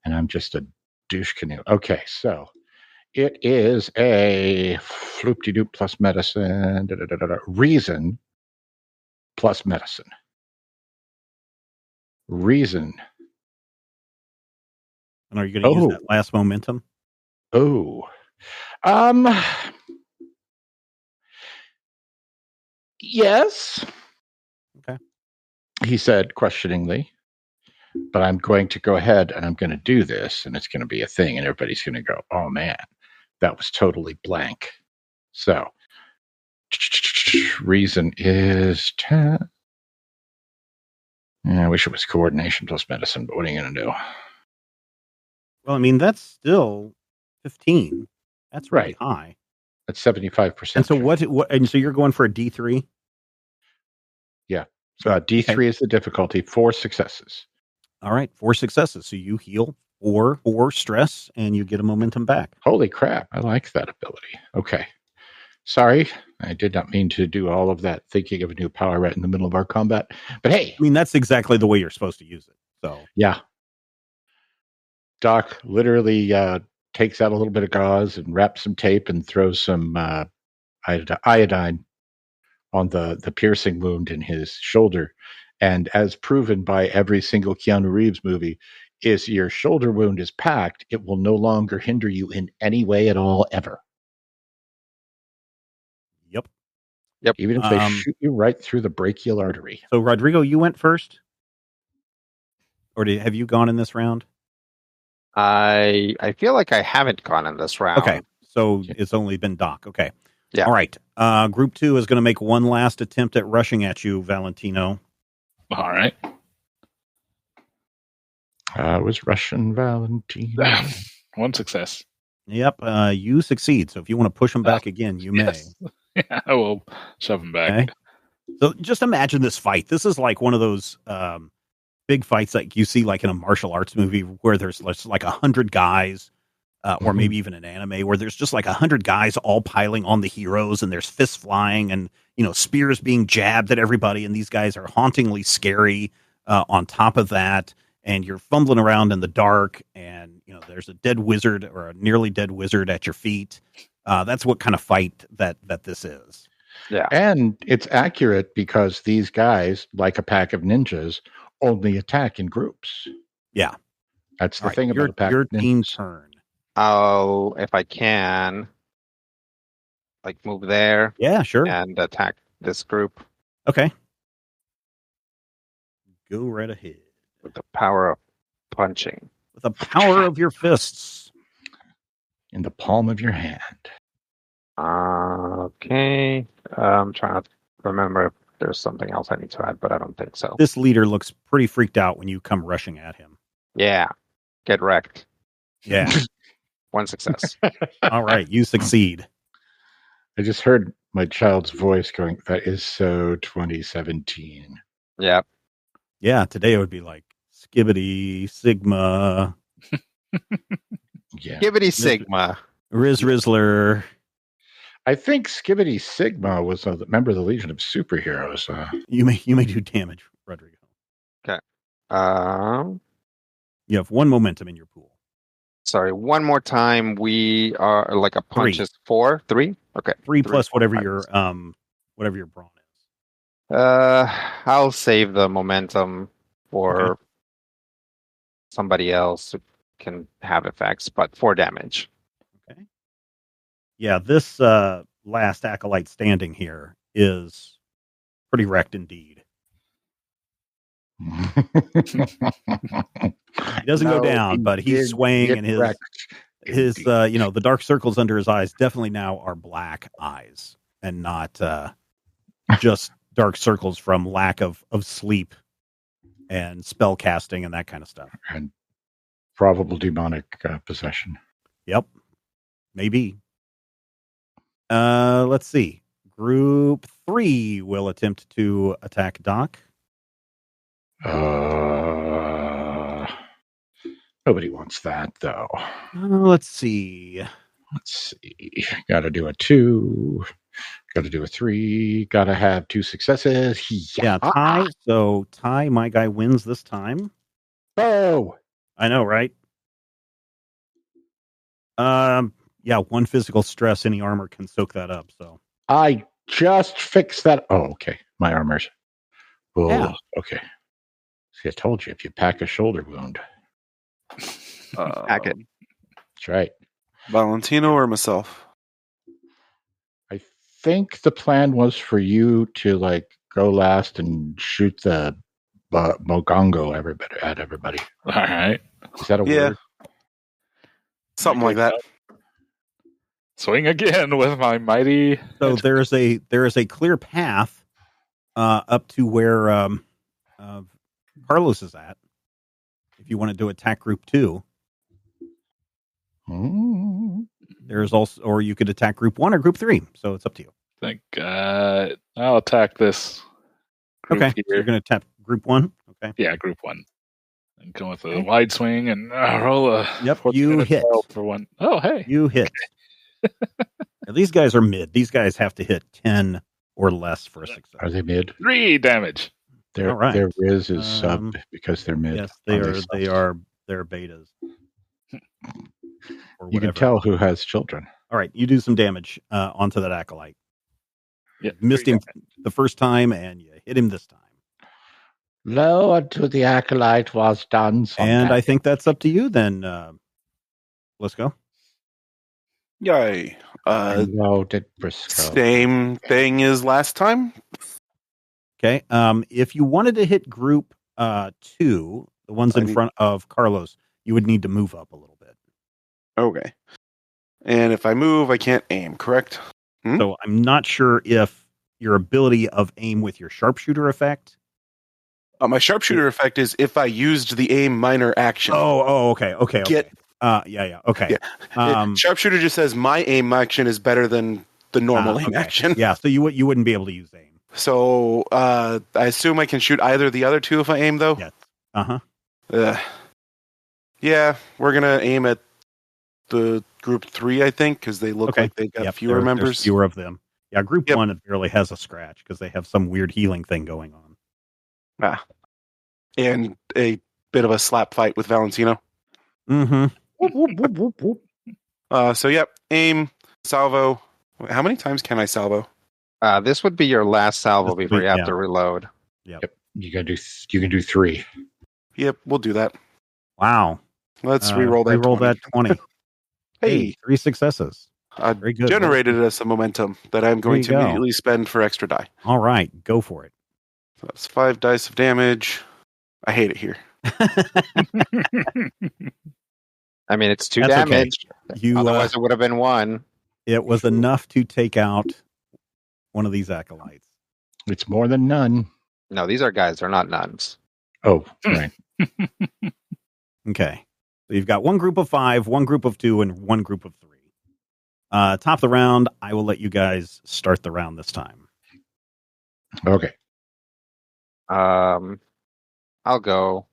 and I'm just a douche canoe. Okay, so it is a floop-de-doop plus medicine, reason plus medicine. Reason. And are you going to use that last momentum? Yes. Okay. He said questioningly, but I'm going to go ahead and I'm going to do this, and it's going to be a thing, and everybody's going to go, oh man, that was totally blank. So, reason is 10. Yeah, I wish it was coordination plus medicine, but what are you going to do? Well, I mean, that's still 15. That's really high. That's 75%. And so what? And so you're going for a D3? Yeah. So D3 is the difficulty. 4 successes. All right, 4 successes. So you heal 4 stress, and you get a momentum back. Holy crap! I like that ability. Okay. Sorry, I did not mean to do all of that thinking of a new power right in the middle of our combat. But hey, I mean, that's exactly the way you're supposed to use it. So yeah. Doc literally takes out a little bit of gauze and wraps some tape and throws some iodine on the piercing wound in his shoulder. And as proven by every single Keanu Reeves movie, is your shoulder wound is packed, it will no longer hinder you in any way at all, ever. Yep. Even if they shoot you right through the brachial artery. So, Rodrigo, you went first? Or have you gone in this round? I feel like I haven't gone in this round. Okay. So it's only been Doc. Okay. Yeah. All right. Group 2 is going to make one last attempt at rushing at you, Valentino. All right. I was Russian Valentino. 1 success. Yep. You succeed. So if you want to push him back again, you may. Yeah, I will shove him back. Okay. So just imagine this fight. This is like one of those big fights like you see like in a martial arts movie where there's like 100 guys or maybe even an anime where there's just like 100 guys all piling on the heroes and there's fists flying and, spears being jabbed at everybody. And these guys are hauntingly scary on top of that. And you're fumbling around in the dark and, there's a dead wizard or a nearly dead wizard at your feet. That's what kind of fight that this is. Yeah. And it's accurate because these guys, like a pack of ninjas, only attack in groups. Yeah. That's the thing about a pack your of ninjas. team's turn. I'll, if I can, move there. Yeah, sure. And attack this group. Okay. Go right ahead. With the power of punching. With the power of your fists. In the palm of your hand. Okay. I'm trying to remember if there's something else I need to add, but I don't think so. This leader looks pretty freaked out when you come rushing at him. Yeah. Get wrecked. Yeah. 1 success. All right. You succeed. I just heard my child's voice going, that is so 2017. Yeah. Yeah. Today it would be like Skibbity Sigma. Yeah. Skibbity Sigma. Riz Rizzler. I think Skibbity Sigma was a member of the Legion of Superheroes. You may do damage, Rodrigo. Okay. You have 1 momentum in your pool. Sorry, one more time. We are like a punch 3. is 4, 3. Okay, 3 plus whatever your brawn is. I'll save the momentum for somebody else who can have effects, but 4 damage. Okay. Yeah, this last acolyte standing here is pretty wrecked indeed. He doesn't go down, but he's swaying, and his the dark circles under his eyes definitely now are black eyes and not just dark circles from lack of sleep and spell casting and that kind of stuff. And probable demonic possession. Yep. Maybe. Let's see. Group 3 will attempt to attack Doc. Nobody wants that, though. Let's see. Let's see. Got to do a 2. Got to do a 3. Got to have 2 successes. Yeah, tie. So tie, my guy wins this time. Oh, I know, right? Yeah, 1 physical stress, any armor can soak that up. So I just fixed that. Oh, okay. My armor's. Oh, Yeah. okay. See, I told you if you pack a shoulder wound. Pack it. That's right. Valentino or myself? I think the plan was for you to go last and shoot the mogongo at everybody. All right. Is that a Yeah. word? Something like that. Swing again with my mighty. So there is a clear path up to where Carlos is at. If you wanted to attack group 2, there's also, or you could attack group 1 or group 3. So it's up to you. I think I'll attack this group Okay, so here. you're going to tap group 1. Okay. Yeah, group 1. And go with a wide swing and roll a. Yep, you hit. For 1. Oh, hey. You hit. Now, these guys are mid. These guys have to hit 10 or less for a success. Are they mid? 3 damage. Their Riz is sub because they're mid. Yes, they are. They're betas. Or You can whatever. tell who has children. All right, you do some damage onto that acolyte. Yeah, Missed him the first time, and you hit him this time. Lo, unto the acolyte was done. And I think that's up to you then. Let's go. Yay. Lo did Briscoe. Same thing as last time. Okay. If you wanted to hit group 2, the ones in front of Carlos, you would need to move up a little bit. Okay. And if I move, I can't aim, correct? So I'm not sure if your ability of aim with your sharpshooter effect. My sharpshooter effect is if I used the aim minor action. Okay. Get. Yeah. Okay. Yeah. Sharpshooter just says my aim action is better than the normal aim action. Yeah. So you wouldn't be able to use aim. So I assume I can shoot either the other 2 if I aim, though? Yes. Yeah, we're going to aim at the group 3, I think, because they look like they've got fewer members. There's fewer of them. Yeah, group 1 barely has a scratch because they have some weird healing thing going on. And a bit of a slap fight with Valentino. Mm-hmm. So, aim, salvo. How many times can I salvo? This would be your last salvo before you have to reload. Yep. You can do 3. Yep, we'll do that. Wow. Let's re-roll that. Re-roll that 20. Hey, 3 successes. Very good. Generated us a momentum that I'm going to immediately spend for extra die. All right, go for it. So that's 5 dice of damage. I hate it here. I mean, it's 2 That's damage. Okay. Otherwise, it would have been 1. It was enough to take out one of these acolytes. It's more than none. No, these are guys. They're not nuns. Oh, right. Okay. So you've got 1 group of 5, 1 group of 2, and 1 group of 3. Top of the round, I will let you guys start the round this time. Okay. I'll go.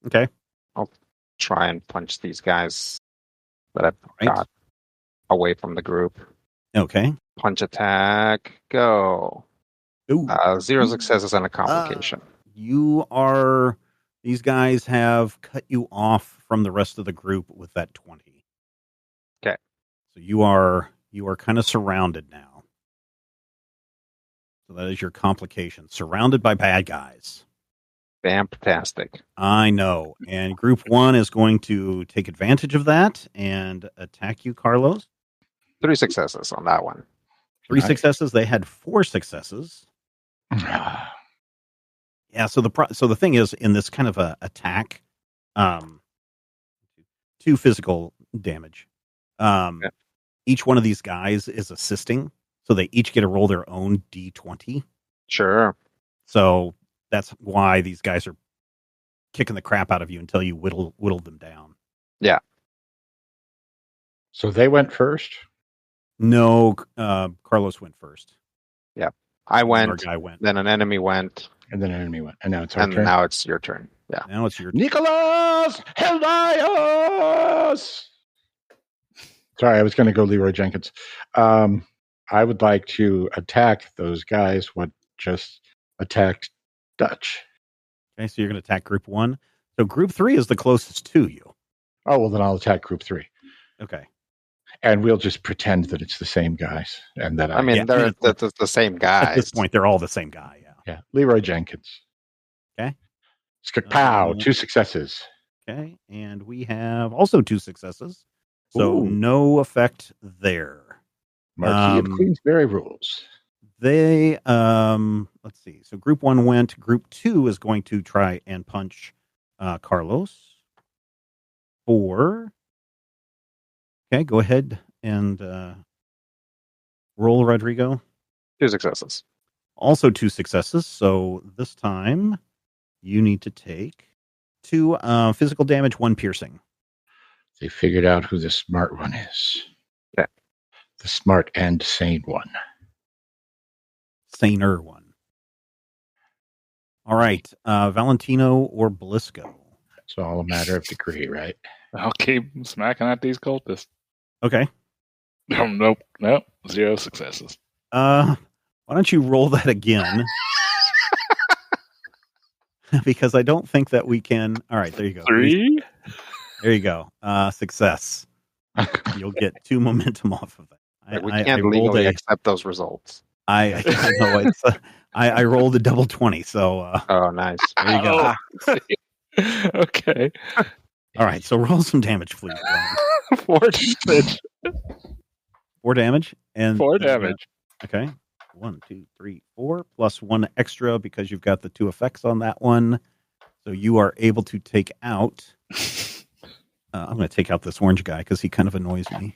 Okay. I'll try and punch these guys that I've got away from the group. Okay. Punch attack. Go. Ooh. 0 successes and a complication. These guys have cut you off from the rest of the group with that 20. Okay. So you are kind of surrounded now. So that is your complication. Surrounded by bad guys. Fantastic. I know. And group 1 is going to take advantage of that and attack you, Carlos. 3 successes on that one. 3 successes. They had 4 successes. Yeah. So the thing is, in this kind of a attack, 2 physical damage. Each one of these guys is assisting, so they each get to roll their own D20. Sure. So that's why these guys are kicking the crap out of you until you whittle them down. Yeah. So they went first? No, Carlos went first. Yeah. I went, our guy went. Then an enemy went. And then an enemy went. And now it's our and turn. now it's your turn. Yeah. Now it's your turn. Nicholas Heldius! Sorry, I was going to go Leroy Jenkins. I would like to attack those guys what just attacked Dutch. Okay, so you're going to attack group 1. So group 3 is the closest to you. Oh, well, then I'll attack group 3. Okay. And we'll just pretend that it's the same guys. And that I mean, they're the same guys. At this point, they're all the same guy, yeah. Yeah, Leroy Jenkins. Okay. Pow, 2 successes. Okay, and we have also 2 successes. So Ooh. no effect there. Marquis of Queensberry rules. They, let's see. So group 1 went. Group 2 is going to try and punch Carlos. 4. Okay, go ahead and roll, Rodrigo. 2 successes. Also 2 successes. So this time you need to take 2 physical damage, 1 piercing. They figured out who the smart one is. Yeah. The smart and sane one. Saner one. All right. Valentino or Blisco? It's all a matter of degree, right? I'll keep smacking at these cultists. Okay. Nope. 0 successes. Why don't you roll that again? Because I don't think that we can. All right, there you go. 3? There you go. Success. You'll get 2 momentum off of that. We can't legally accept those results. I know it's. I rolled a double 20, so. Oh, nice. There you go. Okay. All right, so roll some damage, please. 4 damage. 4 damage and 4 damage. Okay. 1, 2, 3, 4 plus 1 extra because you've got the 2 effects on that one. So you are able to take out. I'm going to take out this orange guy because he kind of annoys me.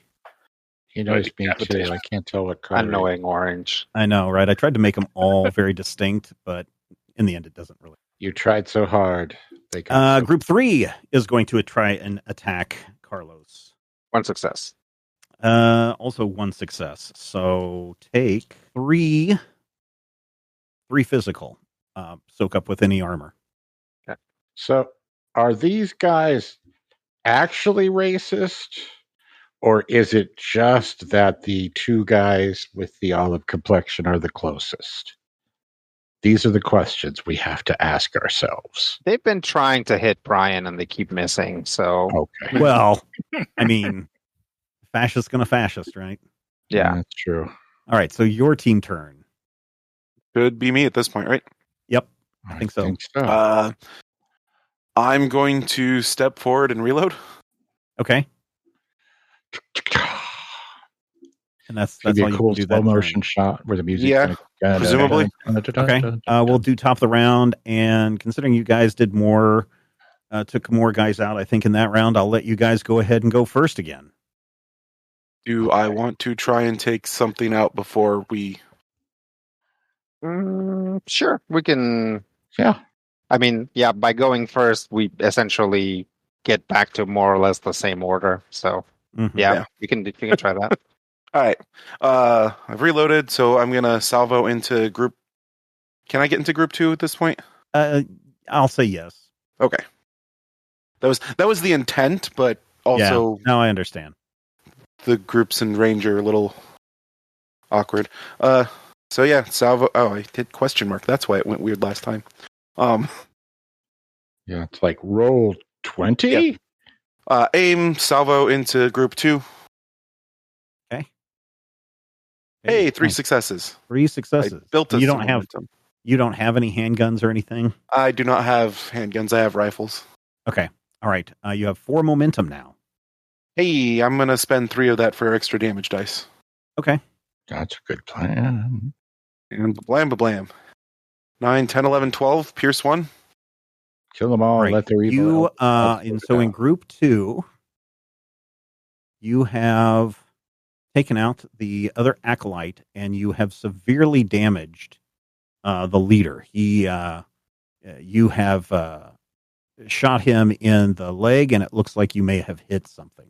He annoys me too. I can't tell what color. Annoying orange. I know, right? I tried to make them all very distinct, but in the end, it doesn't really. You tried so hard. Group 3 is going to try and attack Carlos. 1 success. Also 1 success. So take 3 physical. Soak up with any armor. Okay. So are these guys actually racist? Or is it just that the 2 guys with the olive complexion are the closest? These are the questions we have to ask ourselves. They've been trying to hit Brian and they keep missing, so... Okay. Well, I mean, fascist gonna fascist, right? Yeah. That's true. All right, so your team turn. Could be me at this point, right? Yep, I think so. I'm going to step forward and reload. Okay. And that's be all a cool you can do. Slow that motion turn. shot where the music. Yeah, presumably. Okay. We'll do top of the round, and considering you guys did more, took more guys out, I think in that round, I'll let you guys go ahead and go first again. Do I want to try and take something out before we? Sure, we can. Yeah. I mean, yeah. By going first, we essentially get back to more or less the same order. So, yeah. You can try that. All right. I've reloaded, so I'm gonna salvo into group. Can I get into group 2 at this point? I'll say yes. Okay. That was the intent, but also no, I understand. The groups in range are a little awkward. So yeah, salvo. Oh, I did question mark. That's why it went weird last time. Yeah, it's like roll 20. Yeah. Aim salvo into group 2. Okay. Hey, 3 successes. 3 successes. I built you don't have any handguns or anything? I do not have handguns. I have rifles. Okay. All right. You have 4 momentum now. Hey, I'm going to spend 3 of that for extra damage dice. Okay. That's a good plan. And blam. 9, 10, 11, 12. Pierce 1. Kill them all. Right. Let their evil. And so in group 2, you have taken out the other acolyte, and you have severely damaged the leader. You have shot him in the leg, and it looks like you may have hit something.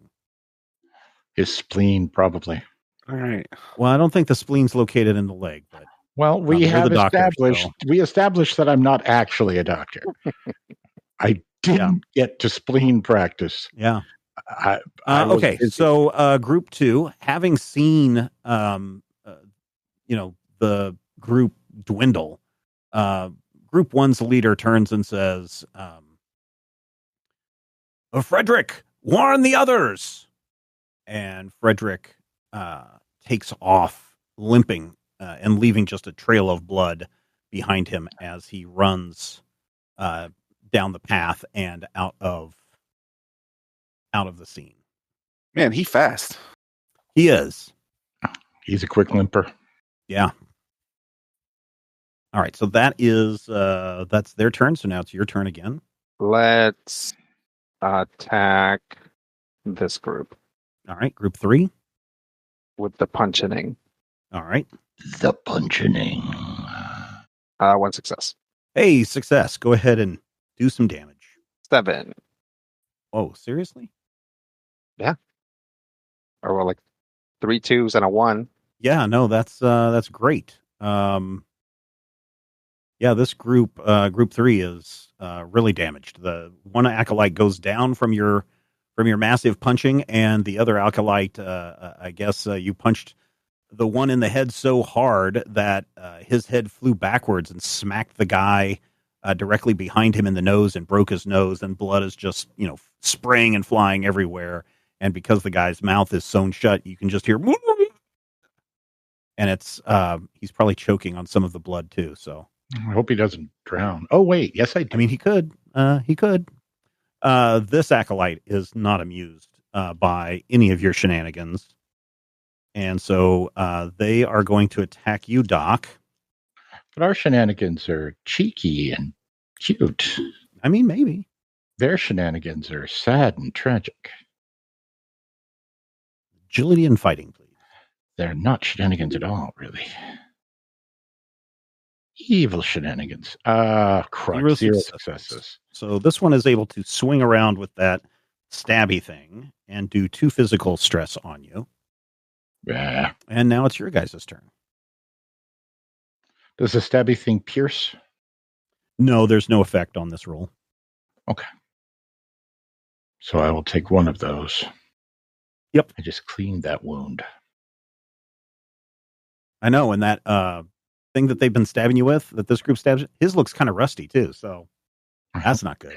His spleen, probably. All right. Well, I don't think the spleen's located in the leg, but well, we have established. So. We established that I'm not actually a doctor. I didn't get to spleen practice. Yeah. Okay, so group 2, having seen the group dwindle, group 1's leader turns and says, Frederick, warn the others. And Frederick takes off limping and leaving just a trail of blood behind him as he runs down the path and out of the scene. Man, he fast. He is. He's a quick limper. Yeah. All right, so that's their turn. So now it's your turn again. Let's attack this group All right, group 3. with the punching. All right. The punching. 1 success. Hey, success. Go ahead and do some damage. 7. Oh, seriously? Or well, like 3 2s and a 1. Yeah, no, that's great. Yeah, this group 3 is really damaged. The one acolyte goes down from your massive punching, and the other acolyte, I guess you punched the one in the head so hard that his head flew backwards and smacked the guy directly behind him in the nose and broke his nose, and blood is just spraying and flying everywhere. And because the guy's mouth is sewn shut, you can just hear, and it's he's probably choking on some of the blood too. So I hope he doesn't drown. Oh wait, yes I do. I mean, he could. He could. This acolyte is not amused by any of your shenanigans, and so they are going to attack you, Doc. But our shenanigans are cheeky and cute. I mean, maybe Their shenanigans are sad and tragic. agility and fighting, please. They're not shenanigans at all, really. Evil shenanigans. Crud. 0 successes. So this one is able to swing around with that stabby thing and do 2 physical stress on you. Yeah. And now it's your guys' turn. Does the stabby thing pierce? No, there's no effect on this roll. Okay. So I will take one of those. Yep. I just cleaned that wound. I know, and that thing that they've been stabbing you with, that this group stabs, his looks kind of rusty too, so that's not good.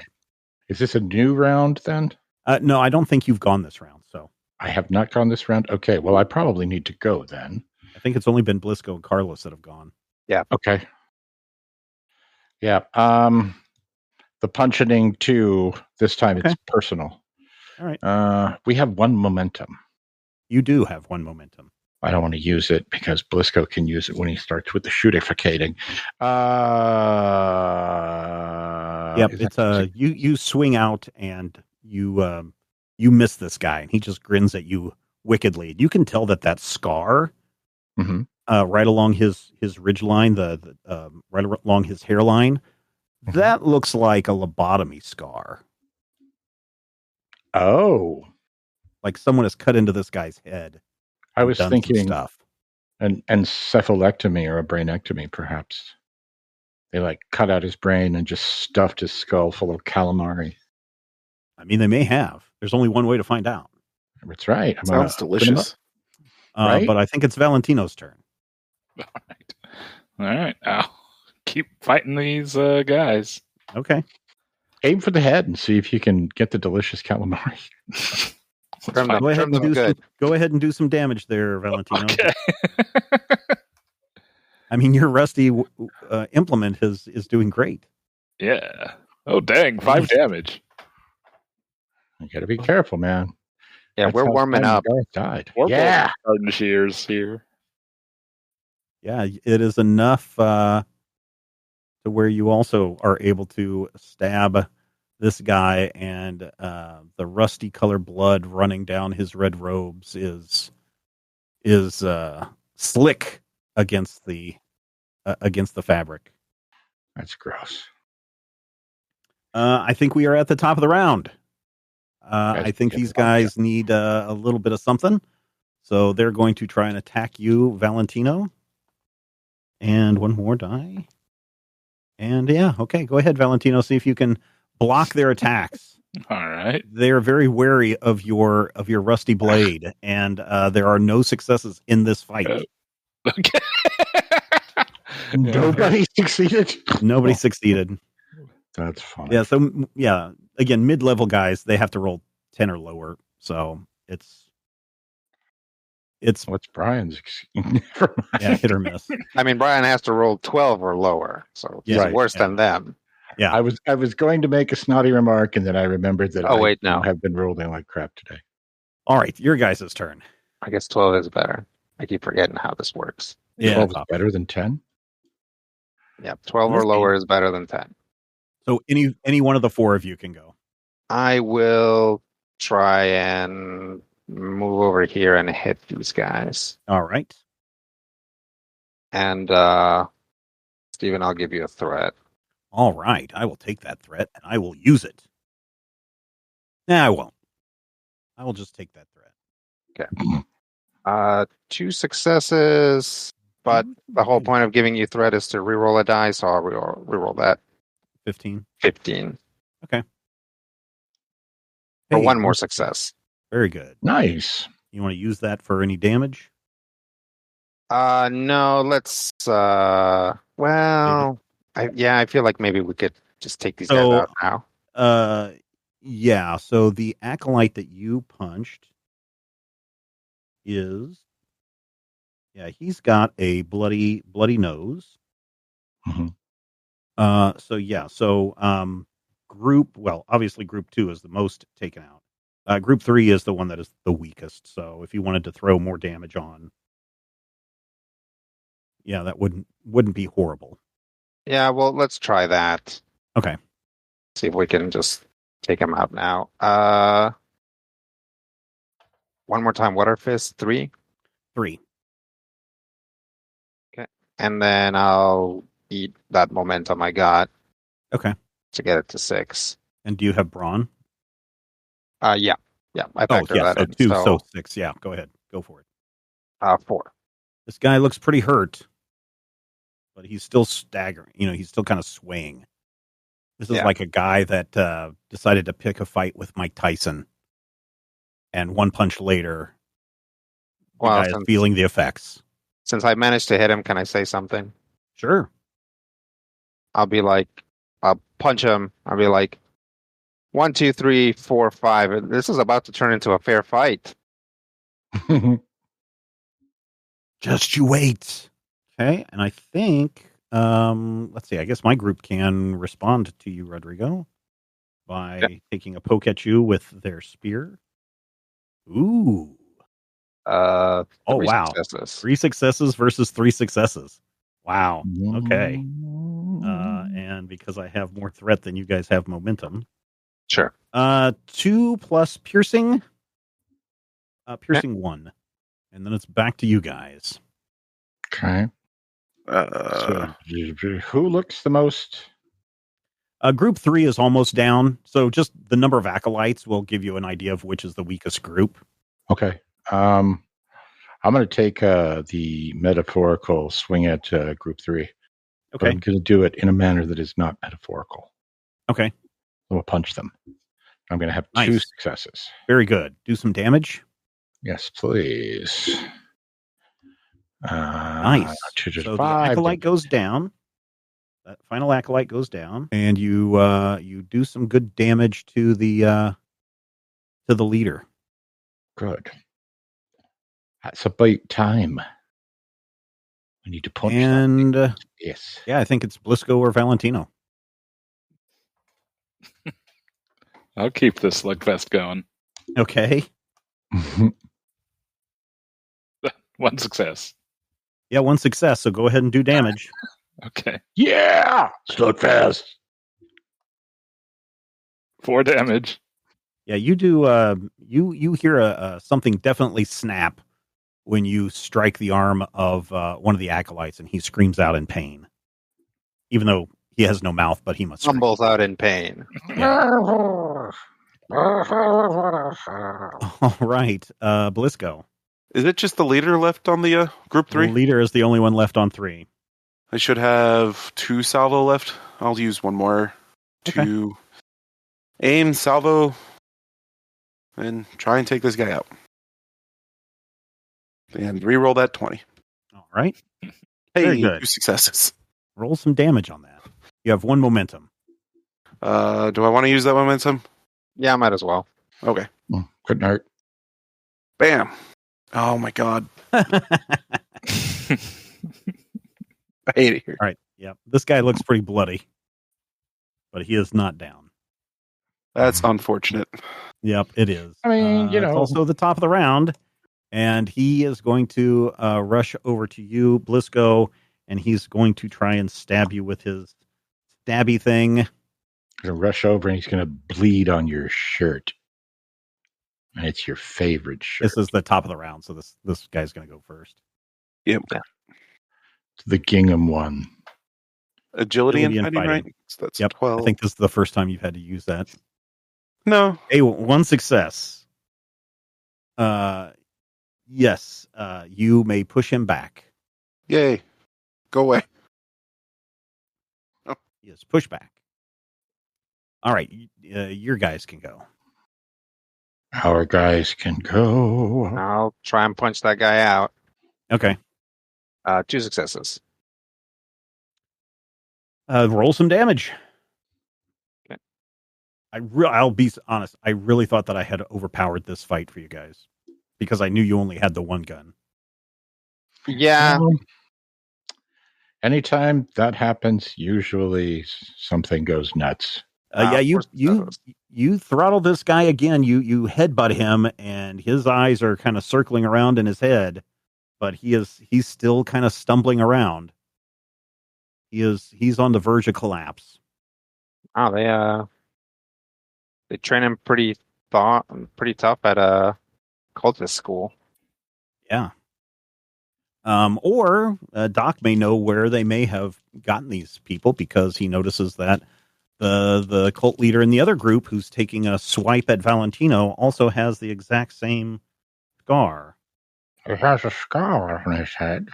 Is this a new round then? No, I don't think you've gone this round, so. I have not gone this round? Okay, well, I probably need to go then. I think it's only been Blisco and Carlos that have gone. Yeah. Okay. Yeah. The punching too, this time it's personal. All right. We have 1 momentum. You do have 1 momentum. I don't want to use it because Blisco can use it when he starts with the shootificating. Yep, it's you swing out and you miss this guy, and he just grins at you wickedly. You can tell that scar right along his ridgeline, the right along his hairline, that looks like a lobotomy scar. Oh, like someone has cut into this guy's head. I was thinking stuff. An encephalectomy or a brainectomy, perhaps. They cut out his brain and just stuffed his skull full of calamari. I mean, they may have. There's only one way to find out. That's right. Sounds delicious. Right? But I think it's Valentino's turn. All right. I'll keep fighting these guys. Okay. Aim for the head and see if you can get the delicious calamari. Go ahead and do some damage there, Valentino. Okay. I mean, your rusty implement is doing great. Yeah. Oh, dang. 5 damage. You got to be careful, man. Yeah, we're warming up. Died. Yeah. Starting to shears here. Yeah, it is enough to where you also are able to stab this guy, and the rusty colored blood running down his red robes is slick against the fabric. That's gross. I think we are at the top of the round. I think these guys need a little bit of something, so they're going to try and attack you, Valentino. And 1 more die. And yeah, okay, go ahead, Valentino. See if you can block their attacks. All right. They are very wary of your rusty blade, and there are no successes in this fight. Okay. Nobody succeeded. Nobody succeeded. That's fine. Yeah. So yeah, again, mid-level guys, they have to roll 10 or lower. So it's What's Brian's? Never mind. yeah, hit or miss. I mean, Brian has to roll 12 or lower, so he's Right, worse yeah. than them. Yeah. I was going to make a snotty remark, and then I remembered that Oh, wait, no. I have been rolling like crap today. All right, your guys' turn. I guess 12 is better. I keep forgetting how this works. Yeah. 12 is better than 10. Yeah, 12 or lower is better than 10. So any one of the four of you can go. I will try and move over here and hit these guys. All right. And Steven, I'll give you a threat. All right. I will take that threat and I will use it. Nah, I won't. I will just take that threat. Okay. 2 successes, but the whole point of giving you threat is to reroll a die, so I'll reroll that. 15. 15. Okay. For Hey, one more success. Very good. Nice. You want to use that for any damage? No, let's I feel like maybe we could just take these guys out now. Yeah. So the acolyte that you punched is, he's got a bloody nose. Mhm. Obviously group 2 is the most taken out. Group 3 is the one that is the weakest. So if you wanted to throw more damage on, that wouldn't be horrible. Yeah, well, let's try that. Okay. See if we can just take him out now. One more time. Water Fist, 3. 3. Okay. And then I'll eat that momentum I got. Okay. To get it to 6. And do you have brawn? Yeah. I factor that so in. 2, so 6. Yeah, go ahead. Go for it. 4. This guy looks pretty hurt, but he's still staggering. He's still kind of swaying. This is like a guy that decided to pick a fight with Mike Tyson, and one punch later, the guy is feeling the effects. Since I managed to hit him, can I say something? Sure. I'll punch him. I'll be like, 1, 2, 3, 4, 5. This is about to turn into a fair fight. Just you wait. Okay, and I think, let's see, I guess my group can respond to you, Rodrigo, by taking a poke at you with their spear. Ooh. Oh, wow. Successes. 3 successes versus 3 successes. Wow. Okay. And because I have more threat than you guys have momentum. Sure. 2 plus piercing. Piercing 1. And then it's back to you guys. Okay. Who looks the most? Group 3 is almost down. So just the number of acolytes will give you an idea of which is the weakest group. Okay. I'm going to take the metaphorical swing at group 3. Okay. But I'm going to do it in a manner that is not metaphorical. Okay. We'll punch them. I'm going to have 2 successes. Very good. Do some damage. Yes, please. Nice. So the acolyte goes down. That final acolyte goes down, and you do some good damage to the leader. Good. That's about time. We need to punch. And yes, I think it's Blisco or Valentino. I'll keep this slugfest going. Okay. 1 success. Yeah, 1 success. So go ahead and do damage. Okay. Yeah, slugfest. 4 damage. Yeah, you do. You hear something definitely snap when you strike the arm of one of the acolytes, and he screams out in pain, even though he has no mouth, but he must stumbles out in pain. Yeah. All right, Blisco. Is it just the leader left on the group 3? The leader is the only one left on 3. I should have 2 salvo left. I'll use 1 more. 2. Aim, salvo, and try and take this guy out. And re-roll that 20. All right. Hey, Very good. 2 successes. Roll some damage on that. You have 1 momentum. Do I want to use that momentum? Yeah, I might as well. Okay. Couldn't hurt. Bam. Oh my god. I hate it here. All right. Yeah. This guy looks pretty bloody, but he is not down. That's unfortunate. Yep, it is. I mean, it's also the top of the round, and he is going to rush over to you, Blisco, and he's going to try and stab you with his stabby thing. He's going to rush over and he's going to bleed on your shirt. And it's your favorite shirt. This is the top of the round, so this guy's going to go first. Yep. It's the gingham one. Agility and fighting, right? So that's 12. I think this is the first time you've had to use that. No. Hey, 1 success. Yes, you may push him back. Yay. Go away. Oh. Yes, push back. All right, your guys can go. Our guys can go. I'll try and punch that guy out. Okay. 2 successes. Roll some damage. Okay. I'll be honest. I really thought that I had overpowered this fight for you guys because I knew you only had the 1 gun. Yeah. Anytime that happens, usually something goes nuts. Yeah, you throttle this guy again. You headbutt him, and his eyes are kind of circling around in his head, but he's still kind of stumbling around. He's on the verge of collapse. Oh, they train him pretty tough at a cultist school. Yeah. Or Doc may know where they may have gotten these people because he notices that the cult leader in the other group who's taking a swipe at Valentino also has the exact same scar. He has a scar on his head.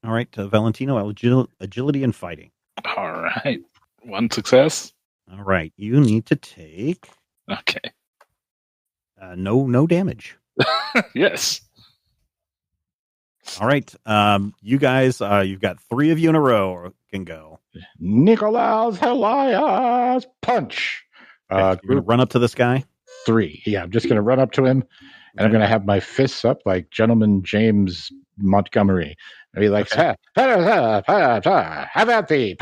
All right, Valentino, agility and fighting. All right. 1 success. All right, you need to take Okay. no damage. Yes. All right, you guys, you've got 3 of you in a row can go. Nicolaus Elias punch. Okay, you're going to run up to this guy? 3. Yeah, I'm just going to run up to him, and I'm going to have my fists up like Gentleman James Montgomery. And be like, have at thee.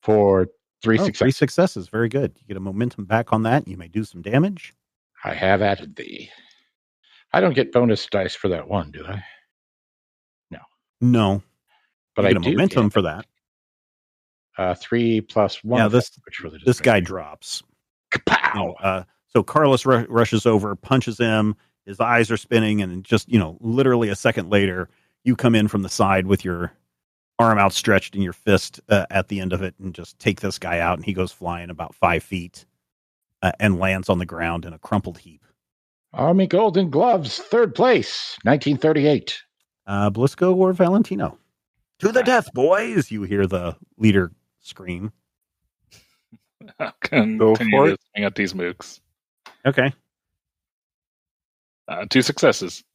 For 3 successes. 3 successes. Very good. You get a momentum back on that. You may do some damage. I have at thee. I don't get bonus dice for that 1, do I? No. But you I get a do momentum get for that. 3 plus 1. Yeah, which really this guy drops. Kapow! So Carlos rushes over, punches him. His eyes are spinning, and just, literally a second later, you come in from the side with your arm outstretched and your fist at the end of it and just take this guy out, and he goes flying about 5 feet and lands on the ground in a crumpled heap. Army Golden Gloves, 3rd place, 1938. Blisco or Valentino? To the death, boys! You hear the leader scream. I'll continue to swing at these mooks. Okay. 2 successes.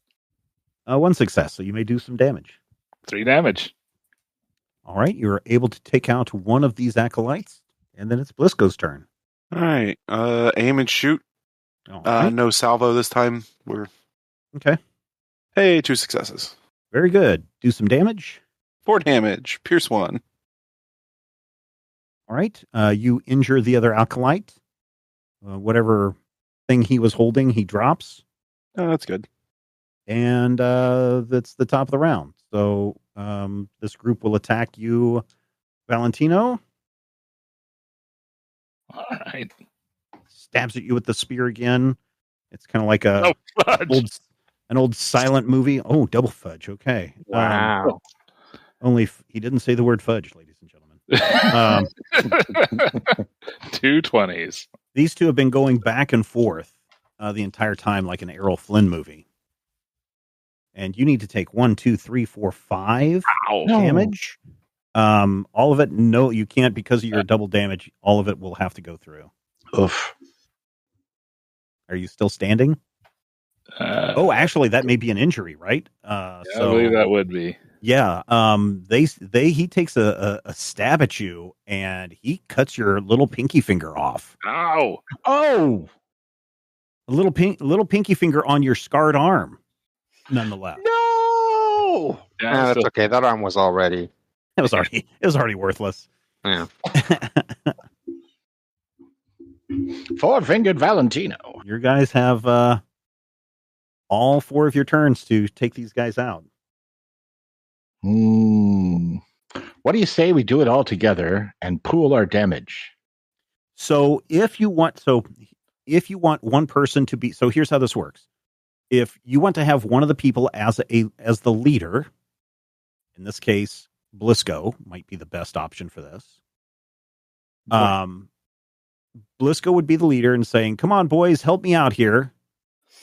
1 success, so you may do some damage. 3 damage. All right, you're able to take out 1 of these acolytes, and then it's Blisco's turn. All right. Aim and shoot. Right. No salvo this time. We're okay. Hey, 2 successes. Very good. Do some damage. 4 damage. Pierce 1. All right. You injure the other acolyte. Whatever thing he was holding, he drops. Oh, that's good. And that's the top of the round. So this group will attack you, Valentino. All right. Stabs at you with the spear again. It's kind of like an old silent movie. Oh, double fudge. Okay. Wow. Only he didn't say the word fudge, ladies and gentlemen. 2 20s. These two have been going back and forth the entire time, like an Errol Flynn movie. And you need to take 1, 2, 3, 4, 5 damage. All of it, no, you can't because of your double damage. All of it will have to go through. Oof. Are you still standing? Actually, that may be an injury, right? I believe that would be. Yeah. He takes a stab at you and he cuts your little pinky finger off. Ow! Oh A little pinky finger on your scarred arm, nonetheless. no! Yeah, that's okay. That arm was already. It was already worthless. Yeah. Four-fingered Valentino. Your guys have all 4 of your turns to take these guys out. What do you say we do it all together and pool our damage? So if you want one person to be, so here's how this works. If you want to have one of the people as the leader, in this case, Blisco might be the best option for this. Blisco would be the leader and saying, "Come on, boys, help me out here."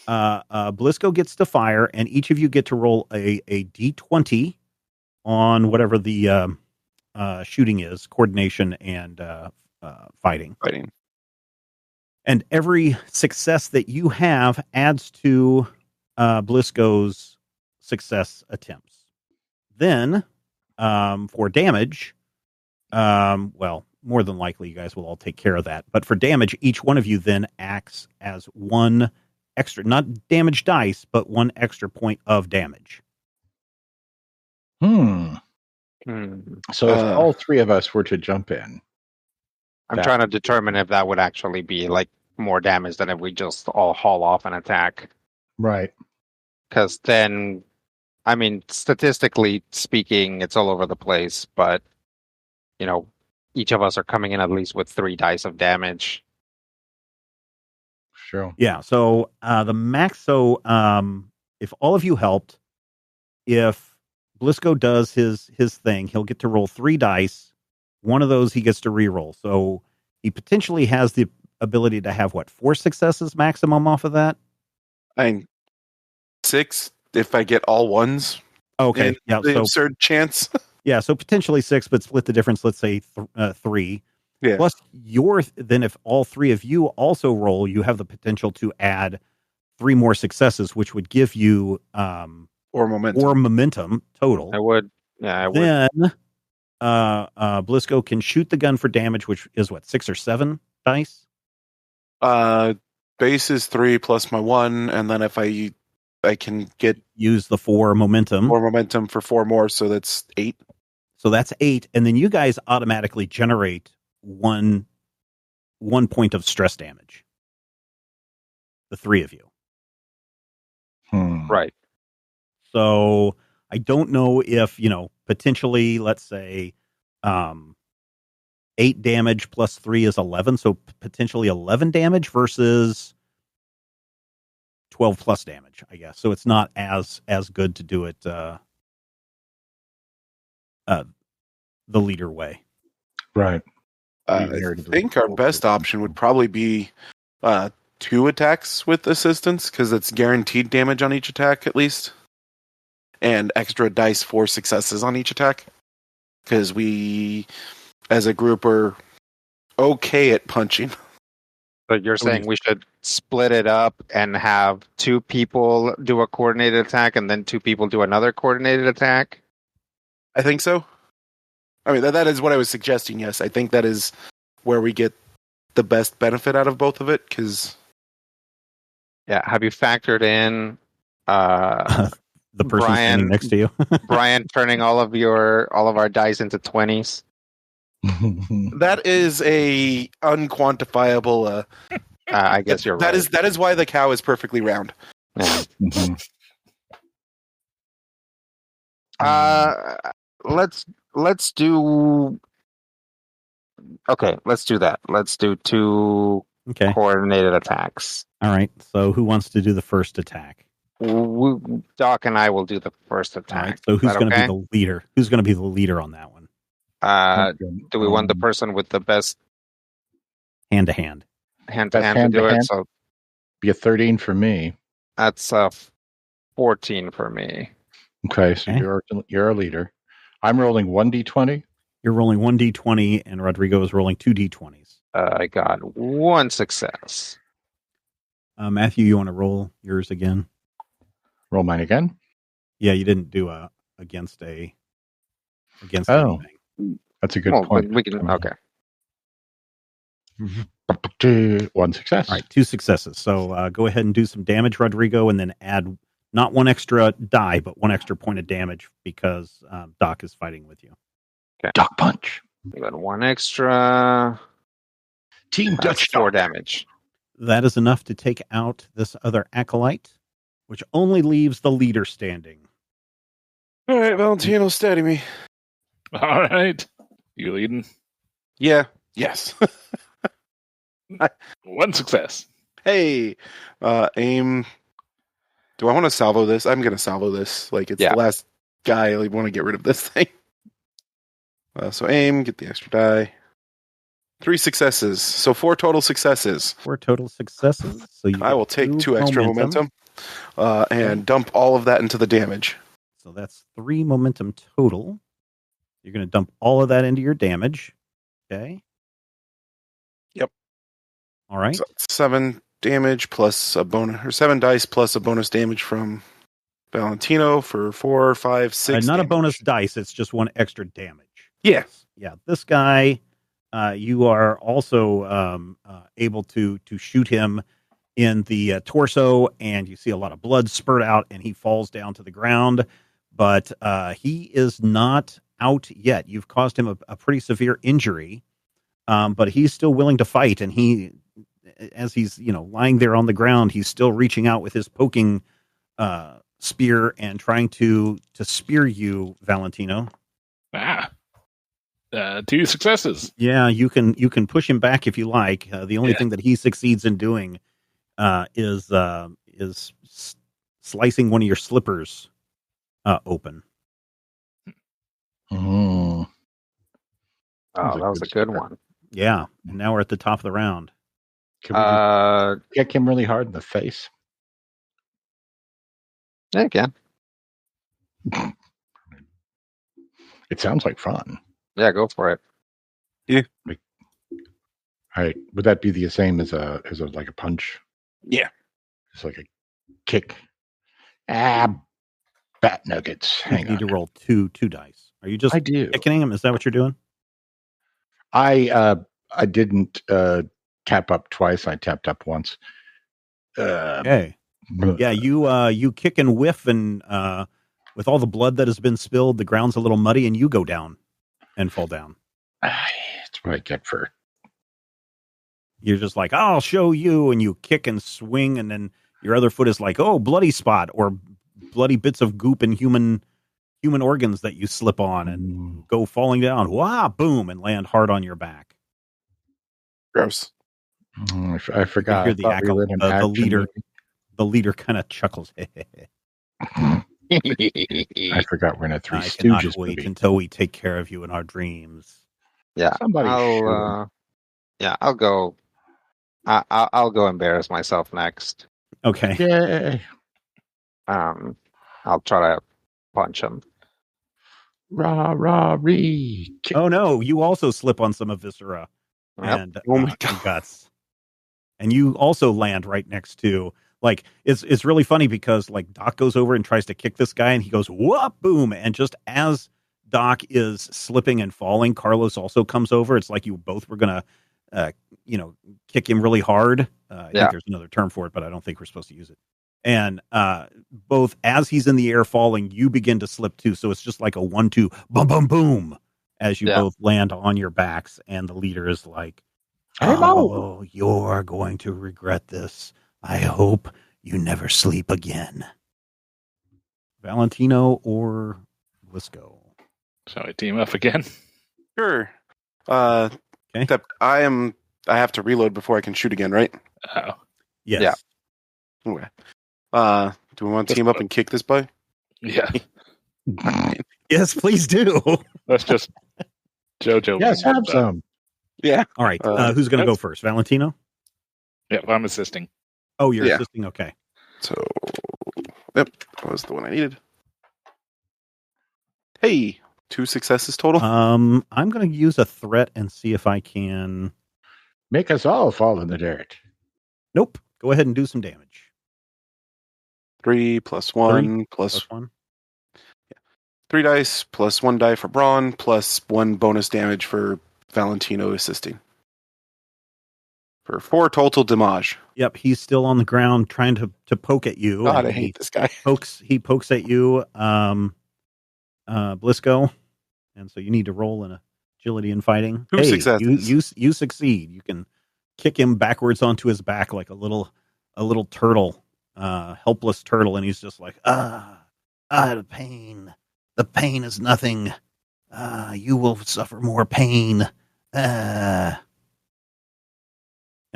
Blisco gets to fire, and each of you get to roll a d20 on whatever the shooting is, coordination and fighting. And every success that you have adds to Blisco's success attempts. Then, for damage, more than likely you guys will all take care of that. But for damage, each one of you then acts as one extra, not damage dice, but one extra point of damage. So if all 3 of us were to jump in. I'm trying to determine if that would actually be like more damage than if we just all haul off an attack. Right. Because then, I mean, statistically speaking, it's all over the place, but, each of us are coming in at least with 3 dice of damage. Sure. Yeah. So the max. So if all of you helped, if Blisco does his thing, he'll get to roll 3 dice. One of those he gets to re-roll. So he potentially has the ability to have 4 successes maximum off of that. 6 if I get all ones. Okay. Yeah. The So absurd chance. yeah. So potentially 6, but split the difference. Let's say 3. Yeah. Plus then if all 3 of you also roll, you have the potential to add 3 more successes, which would give you or momentum total. I would. Yeah. Then Blisco can shoot the gun for damage, which is 6 or 7 dice. Base is 3 plus my 1, and then if I can use the 4 momentum. 4 momentum for 4 more, so that's 8. So that's 8, and then you guys automatically generate one point of stress damage. The 3 of you. Right. So I don't know if, potentially, let's say 8 damage plus 3 is 11. So potentially 11 damage versus 12 plus damage, I guess. So it's not as good to do it the leader way. Right. I think our best option would probably be 2 attacks with assistance, because it's guaranteed damage on each attack at least, and extra dice for successes on each attack, because we as a group are okay at punching. But you're saying we should split it up and have 2 people do a coordinated attack and then 2 people do another coordinated attack? I think so. I mean, that is what I was suggesting, yes. I think that is where we get the best benefit out of both of it, because... Yeah, have you factored in the person standing next to you? Brian turning all of our dice into 20s? That is a unquantifiable... I guess you're right. That is why the cow is perfectly round. Yeah. Let's do... Okay, let's do that. Let's do 2 coordinated attacks. All right. So who wants to do the first attack? Doc and I will do the first attack. All right, so who's going to be the leader? Who's going to be the leader on that one? Do we want the person with the best hand-to-hand to do it? So be a 13 for me. That's 14 for me. Okay, so you're a leader. I'm rolling 1d20. You're rolling 1d20, and Rodrigo is rolling 2d20s. I got 1 success. Matthew, you want to roll yours again? Roll mine again. Yeah, you didn't do against Oh. anything. That's a good Well, point. but we can. Okay. 1 success. All right, 2 successes. So go ahead and do some damage, Rodrigo, and then add not 1 extra die, but 1 extra point of damage because Doc is fighting with you. Doc punch. We got 1 extra. Team That's Dutch 4 Doc. damage. That is enough to take out this other acolyte, which only leaves the leader standing. All right, Valentino, steady me. All right. You leading? Yeah. Yes. 1 success. Hey, aim. Do I want to salvo this? I'm going to salvo this. Like, it's the last guy. I want to get rid of this thing. So aim, get the extra die. 3 successes. So 4 total successes. 4 total successes. So I will take 2 extra momentum and dump all of that into the damage. So that's 3 momentum total. You're going to dump all of that into your damage. Okay. Yep. All right. So 7 damage plus a bonus, or 7 dice plus a bonus damage from Valentino for 4, 5, 6. Not damage. a bonus dice. It's just 1 extra damage. Yeah. Yeah. This guy, you are also able to shoot him in the torso, and you see a lot of blood spurt out, and he falls down to the ground. But he is not out yet. You've caused him a pretty severe injury, but he's still willing to fight. And he, as he's lying there on the ground, he's still reaching out with his poking spear and trying to spear you, Valentino. 2 successes. Yeah, you can push him back if you like. The only thing that he succeeds in doing is slicing one of your slippers open. Mm. Oh, that was a good one. Yeah, and now we're at the top of the round. Can we just kick him really hard in the face? Yeah, you can. It sounds like fun. Yeah, go for it. All right. Would that be the same as a like a punch? Yeah. It's like a kick. Bat nuggets. You need to roll two dice. Are you just kicking him? Is that what you're doing? I didn't tap up twice. I tapped up once. Okay. Yeah, you kick and whiff, and with all the blood that has been spilled, the ground's a little muddy, and you go down and fall down. That's what I get for. You're just like, I'll show you, and you kick and swing, and then your other foot is like, oh, bloody spot, or bloody bits of goop and human organs that you slip on and go falling down. Wow, boom, and land hard on your back. Gross. I forgot. You hear the leader kind of chuckles. I forgot we're in a Three Stooges cannot wait movie. until we take care of you in our dreams. Yeah, I'll go. I'll go embarrass myself next. Okay. Yay. I'll try to punch him. Ree. Oh no, you also slip on some Eviscera and Oh my God. guts. And you also land right next to, like, it's really funny because, like, Doc goes over and tries to kick this guy, and he goes, whoop, boom. And just as Doc is slipping and falling, Carlos also comes over. It's like you both were going to, kick him really hard. I think there's another term for it, but I don't think we're supposed to use it. And both as he's in the air falling, you begin to slip too. So it's just like a 1-2, boom, boom, boom, as you both land on your backs. And the leader is like, oh, you're going to regret this. I hope you never sleep again. Valentino or Blisco? Shall we team up again? Sure. Except I have to reload before I can shoot again, right? Oh. Yes. Yeah. Okay. Do we want to team up and kick this boy? Yeah. Yes, please do. Let's just JoJo. Yes, have some. Yeah. All right. Who's going to go first? Valentino? Yep, I'm assisting. Oh, you're assisting? Okay. So, yep, that was the one I needed. Hey, 2 successes total. I'm going to use a threat and see if I can. Make us all fall in the dirt. Nope. Go ahead and do some damage. 3 plus 1 Plus 1. 3 dice plus 1 die for Braun plus 1 bonus damage for Valentino assisting. For 4 total damage. Yep, he's still on the ground trying to poke at you. God, I hate this guy. He pokes at you, Blisco, and so you need to roll an agility and fighting. 2 successes. You succeed. You can kick him backwards onto his back like a little turtle, helpless turtle, and he's just like, the pain. The pain is nothing. You will suffer more pain. And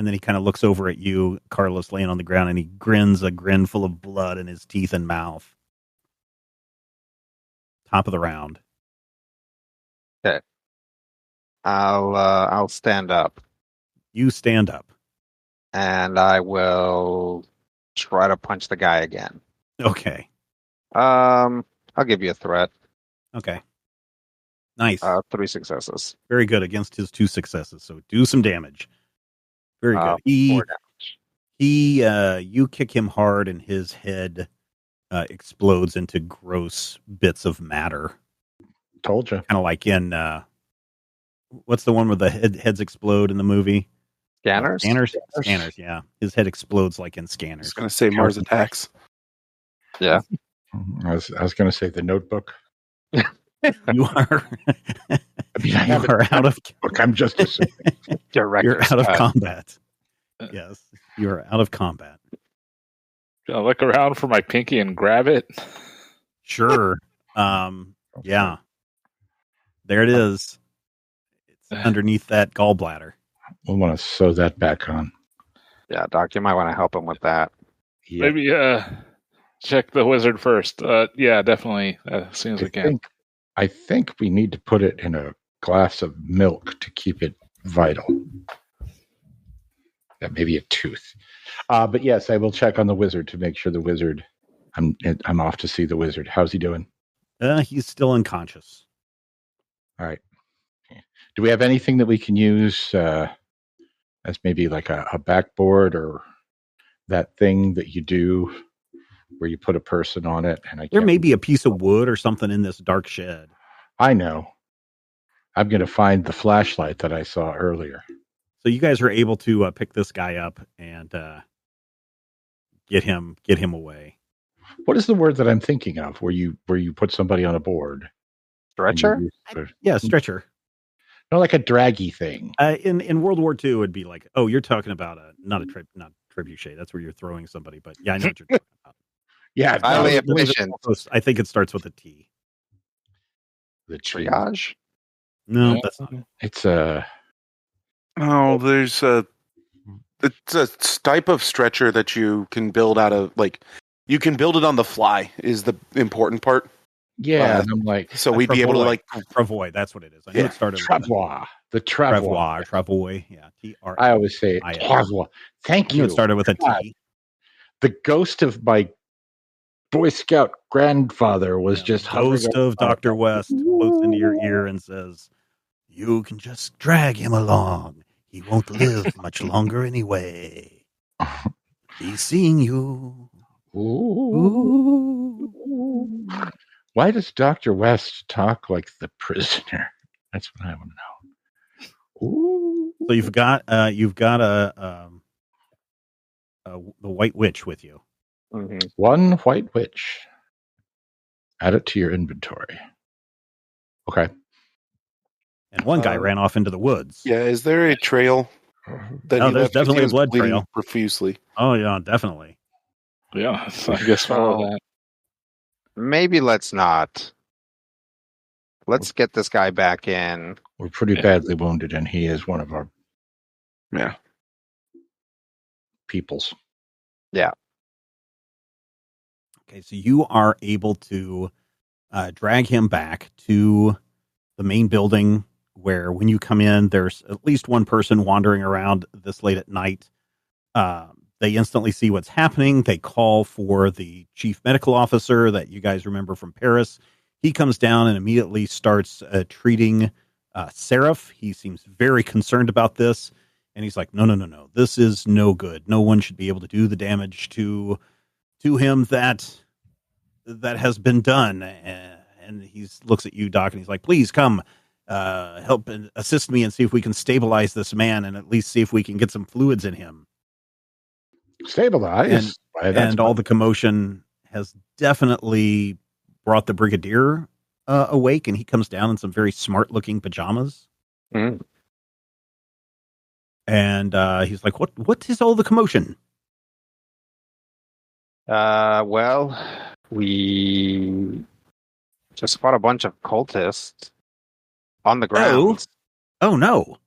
then he kind of looks over at you, Carlos, laying on the ground, and he grins a grin full of blood in his teeth and mouth. Top of the round. Okay. I'll stand up. You stand up. And I will try to punch the guy again. Okay. I'll give you a threat. Okay. Nice. 3 successes. Very good against his 2 successes. So do some damage. Very good. 4 damage. You kick him hard, and his head explodes into gross bits of matter. Told you. Kind of like in what's the one where the heads explode in the movie? Scanners? Scanners, yeah. His head explodes like in I Scanners. was going to say Mars Attacks. Yeah. I was going to say The Notebook. You are. I mean, I You are out of. Look, I'm just assuming. You're out of combat. Yes, you are out of combat. Can I look around for my pinky and grab it? Sure. Yeah. There it is. It's underneath that gallbladder. We'll want to sew that back on. Yeah, Doc, you might want to help him with that. Yeah. Maybe check the wizard first. Yeah, definitely. As soon as we can. I think we need to put it in a glass of milk to keep it vital. Yeah, maybe a tooth. But yes, I will check on the wizard to make sure the wizard. I'm off to see the wizard. How's he doing? He's still unconscious. All right. Do we have anything that we can use as maybe like a backboard or that thing that you do where you put a person on it? And There may be a piece of wood or something in this dark shed. I know. I'm going to find the flashlight that I saw earlier. So you guys are able to pick this guy up and get him away. What is the word that I'm thinking of where you put somebody on a board? Stretcher? Yeah, stretcher. No, like a draggy thing. In World War II, it'd be like, oh, you're talking about not trebuchet. That's where you're throwing somebody. But yeah, I know what you're talking about. Yeah, Highly efficient. I think it starts with a T. The Triage? No, Yeah. that's not it. It's a. Oh, there's it's a type of stretcher that you can build out of, like, you can build it on the fly is the important part. Yeah, and I'm like, So we'd be able to, like, Travois, that's what it is. I knew Yeah, it started Travois. The with Travois. Travois, yeah. T-R. I always say I- Travois. Thank I knew you. it started with a God. T. The ghost of my Boy Scout grandfather was Yeah, just the ghost hovering of Dr. West floats into your ear and says, "You can just drag him along. He won't live much longer anyway. He's seeing you." Ooh. Ooh. Why does Dr. West talk like the prisoner? That's what I want to know. Ooh. So you've got the White Witch with you. Mm-hmm. One white witch. Add it to your inventory. Okay. And one guy ran off into the woods. Yeah, is there a trail that Oh, he there's left? 'Cause definitely he a was blood bleeding trail. profusely. Oh yeah, definitely. Yeah, so I guess follow that. Maybe let's not. Let's get this guy back in. We're pretty badly wounded, and he is one of our Yeah. peoples. Okay, so you are able to drag him back to the main building where when you come in, there's at least one person wandering around this late at night. They instantly see what's happening. They call for the chief medical officer that you guys remember from Paris. he comes down and immediately starts treating Seraph. He seems very concerned about this, and he's like, no, this is no good. No one should be able to do the damage to him that has been done. And he looks at you, Doc, and he's like, please come help and assist me and see if we can stabilize this man and at least see if we can get some fluids in him. Stabilize? And all the commotion has definitely brought the Brigadier awake, and he comes down in some very smart-looking pajamas. Mm. And he's like, what is all the commotion? Well, we just fought a bunch of cultists on the ground. Oh no.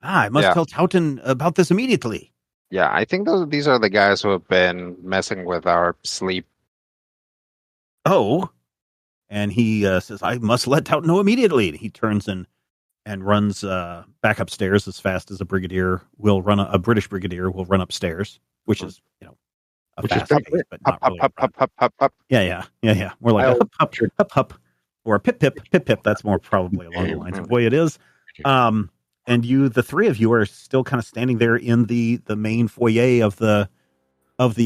I must tell Tauton about this immediately. Yeah, I think these are the guys who have been messing with our sleep. Oh. And he says, I must let Tauton know immediately. And he turns and runs back upstairs as fast as a brigadier will run. A British brigadier will run upstairs, which is, a fast pace, but not really. Up. Yeah. More like a hup, or a pip. That's more probably along the lines of the way it is. And the three of you are still kind of standing there in the main foyer of the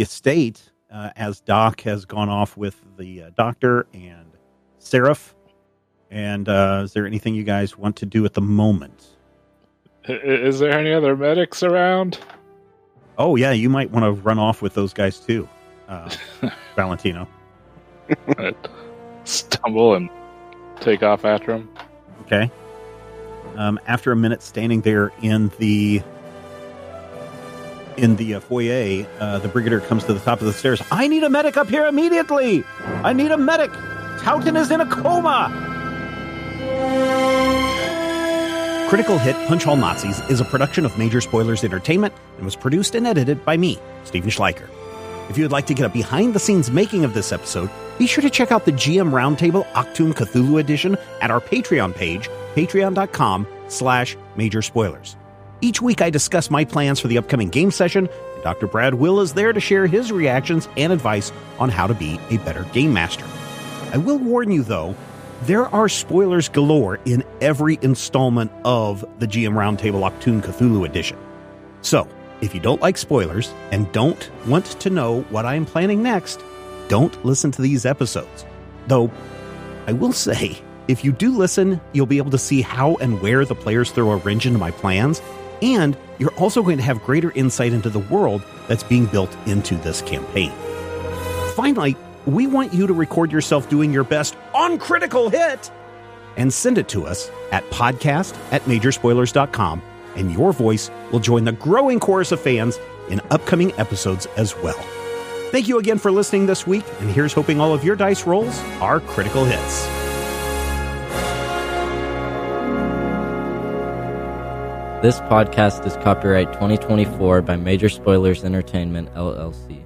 estate as Doc has gone off with the doctor and Seraph. And is there anything you guys want to do at the moment? Is there any other medics around? Oh, yeah, you might want to run off with those guys too, Valentino. I'd stumble and take off after him. Okay. After a minute standing there in the foyer, the brigadier comes to the top of the stairs. I need a medic up here immediately! I need a medic! Tauton is in a coma! Critical Hit Punch All Nazis is a production of Major Spoilers Entertainment and was produced and edited by me, Stephen Schleicher. If you would like to get a behind-the-scenes making of this episode, be sure to check out the GM Roundtable Octoon Cthulhu Edition at our Patreon page, patreon.com/Major Spoilers. Each week I discuss my plans for the upcoming game session, and Dr. Brad Will is there to share his reactions and advice on how to be a better game master. I will warn you, though, there are spoilers galore in every installment of the GM Roundtable Octoon Cthulhu Edition. So, if you don't like spoilers and don't want to know what I'm planning next, don't listen to these episodes. Though, I will say, if you do listen, you'll be able to see how and where the players throw a wrench into my plans, and you're also going to have greater insight into the world that's being built into this campaign. Finally, we want you to record yourself doing your best on Critical Hit and send it to us at podcast@majorspoilers.com, and your voice will join the growing chorus of fans in upcoming episodes as well. Thank you again for listening this week, and here's hoping all of your dice rolls are critical hits. This podcast is copyright 2024 by Major Spoilers Entertainment, LLC.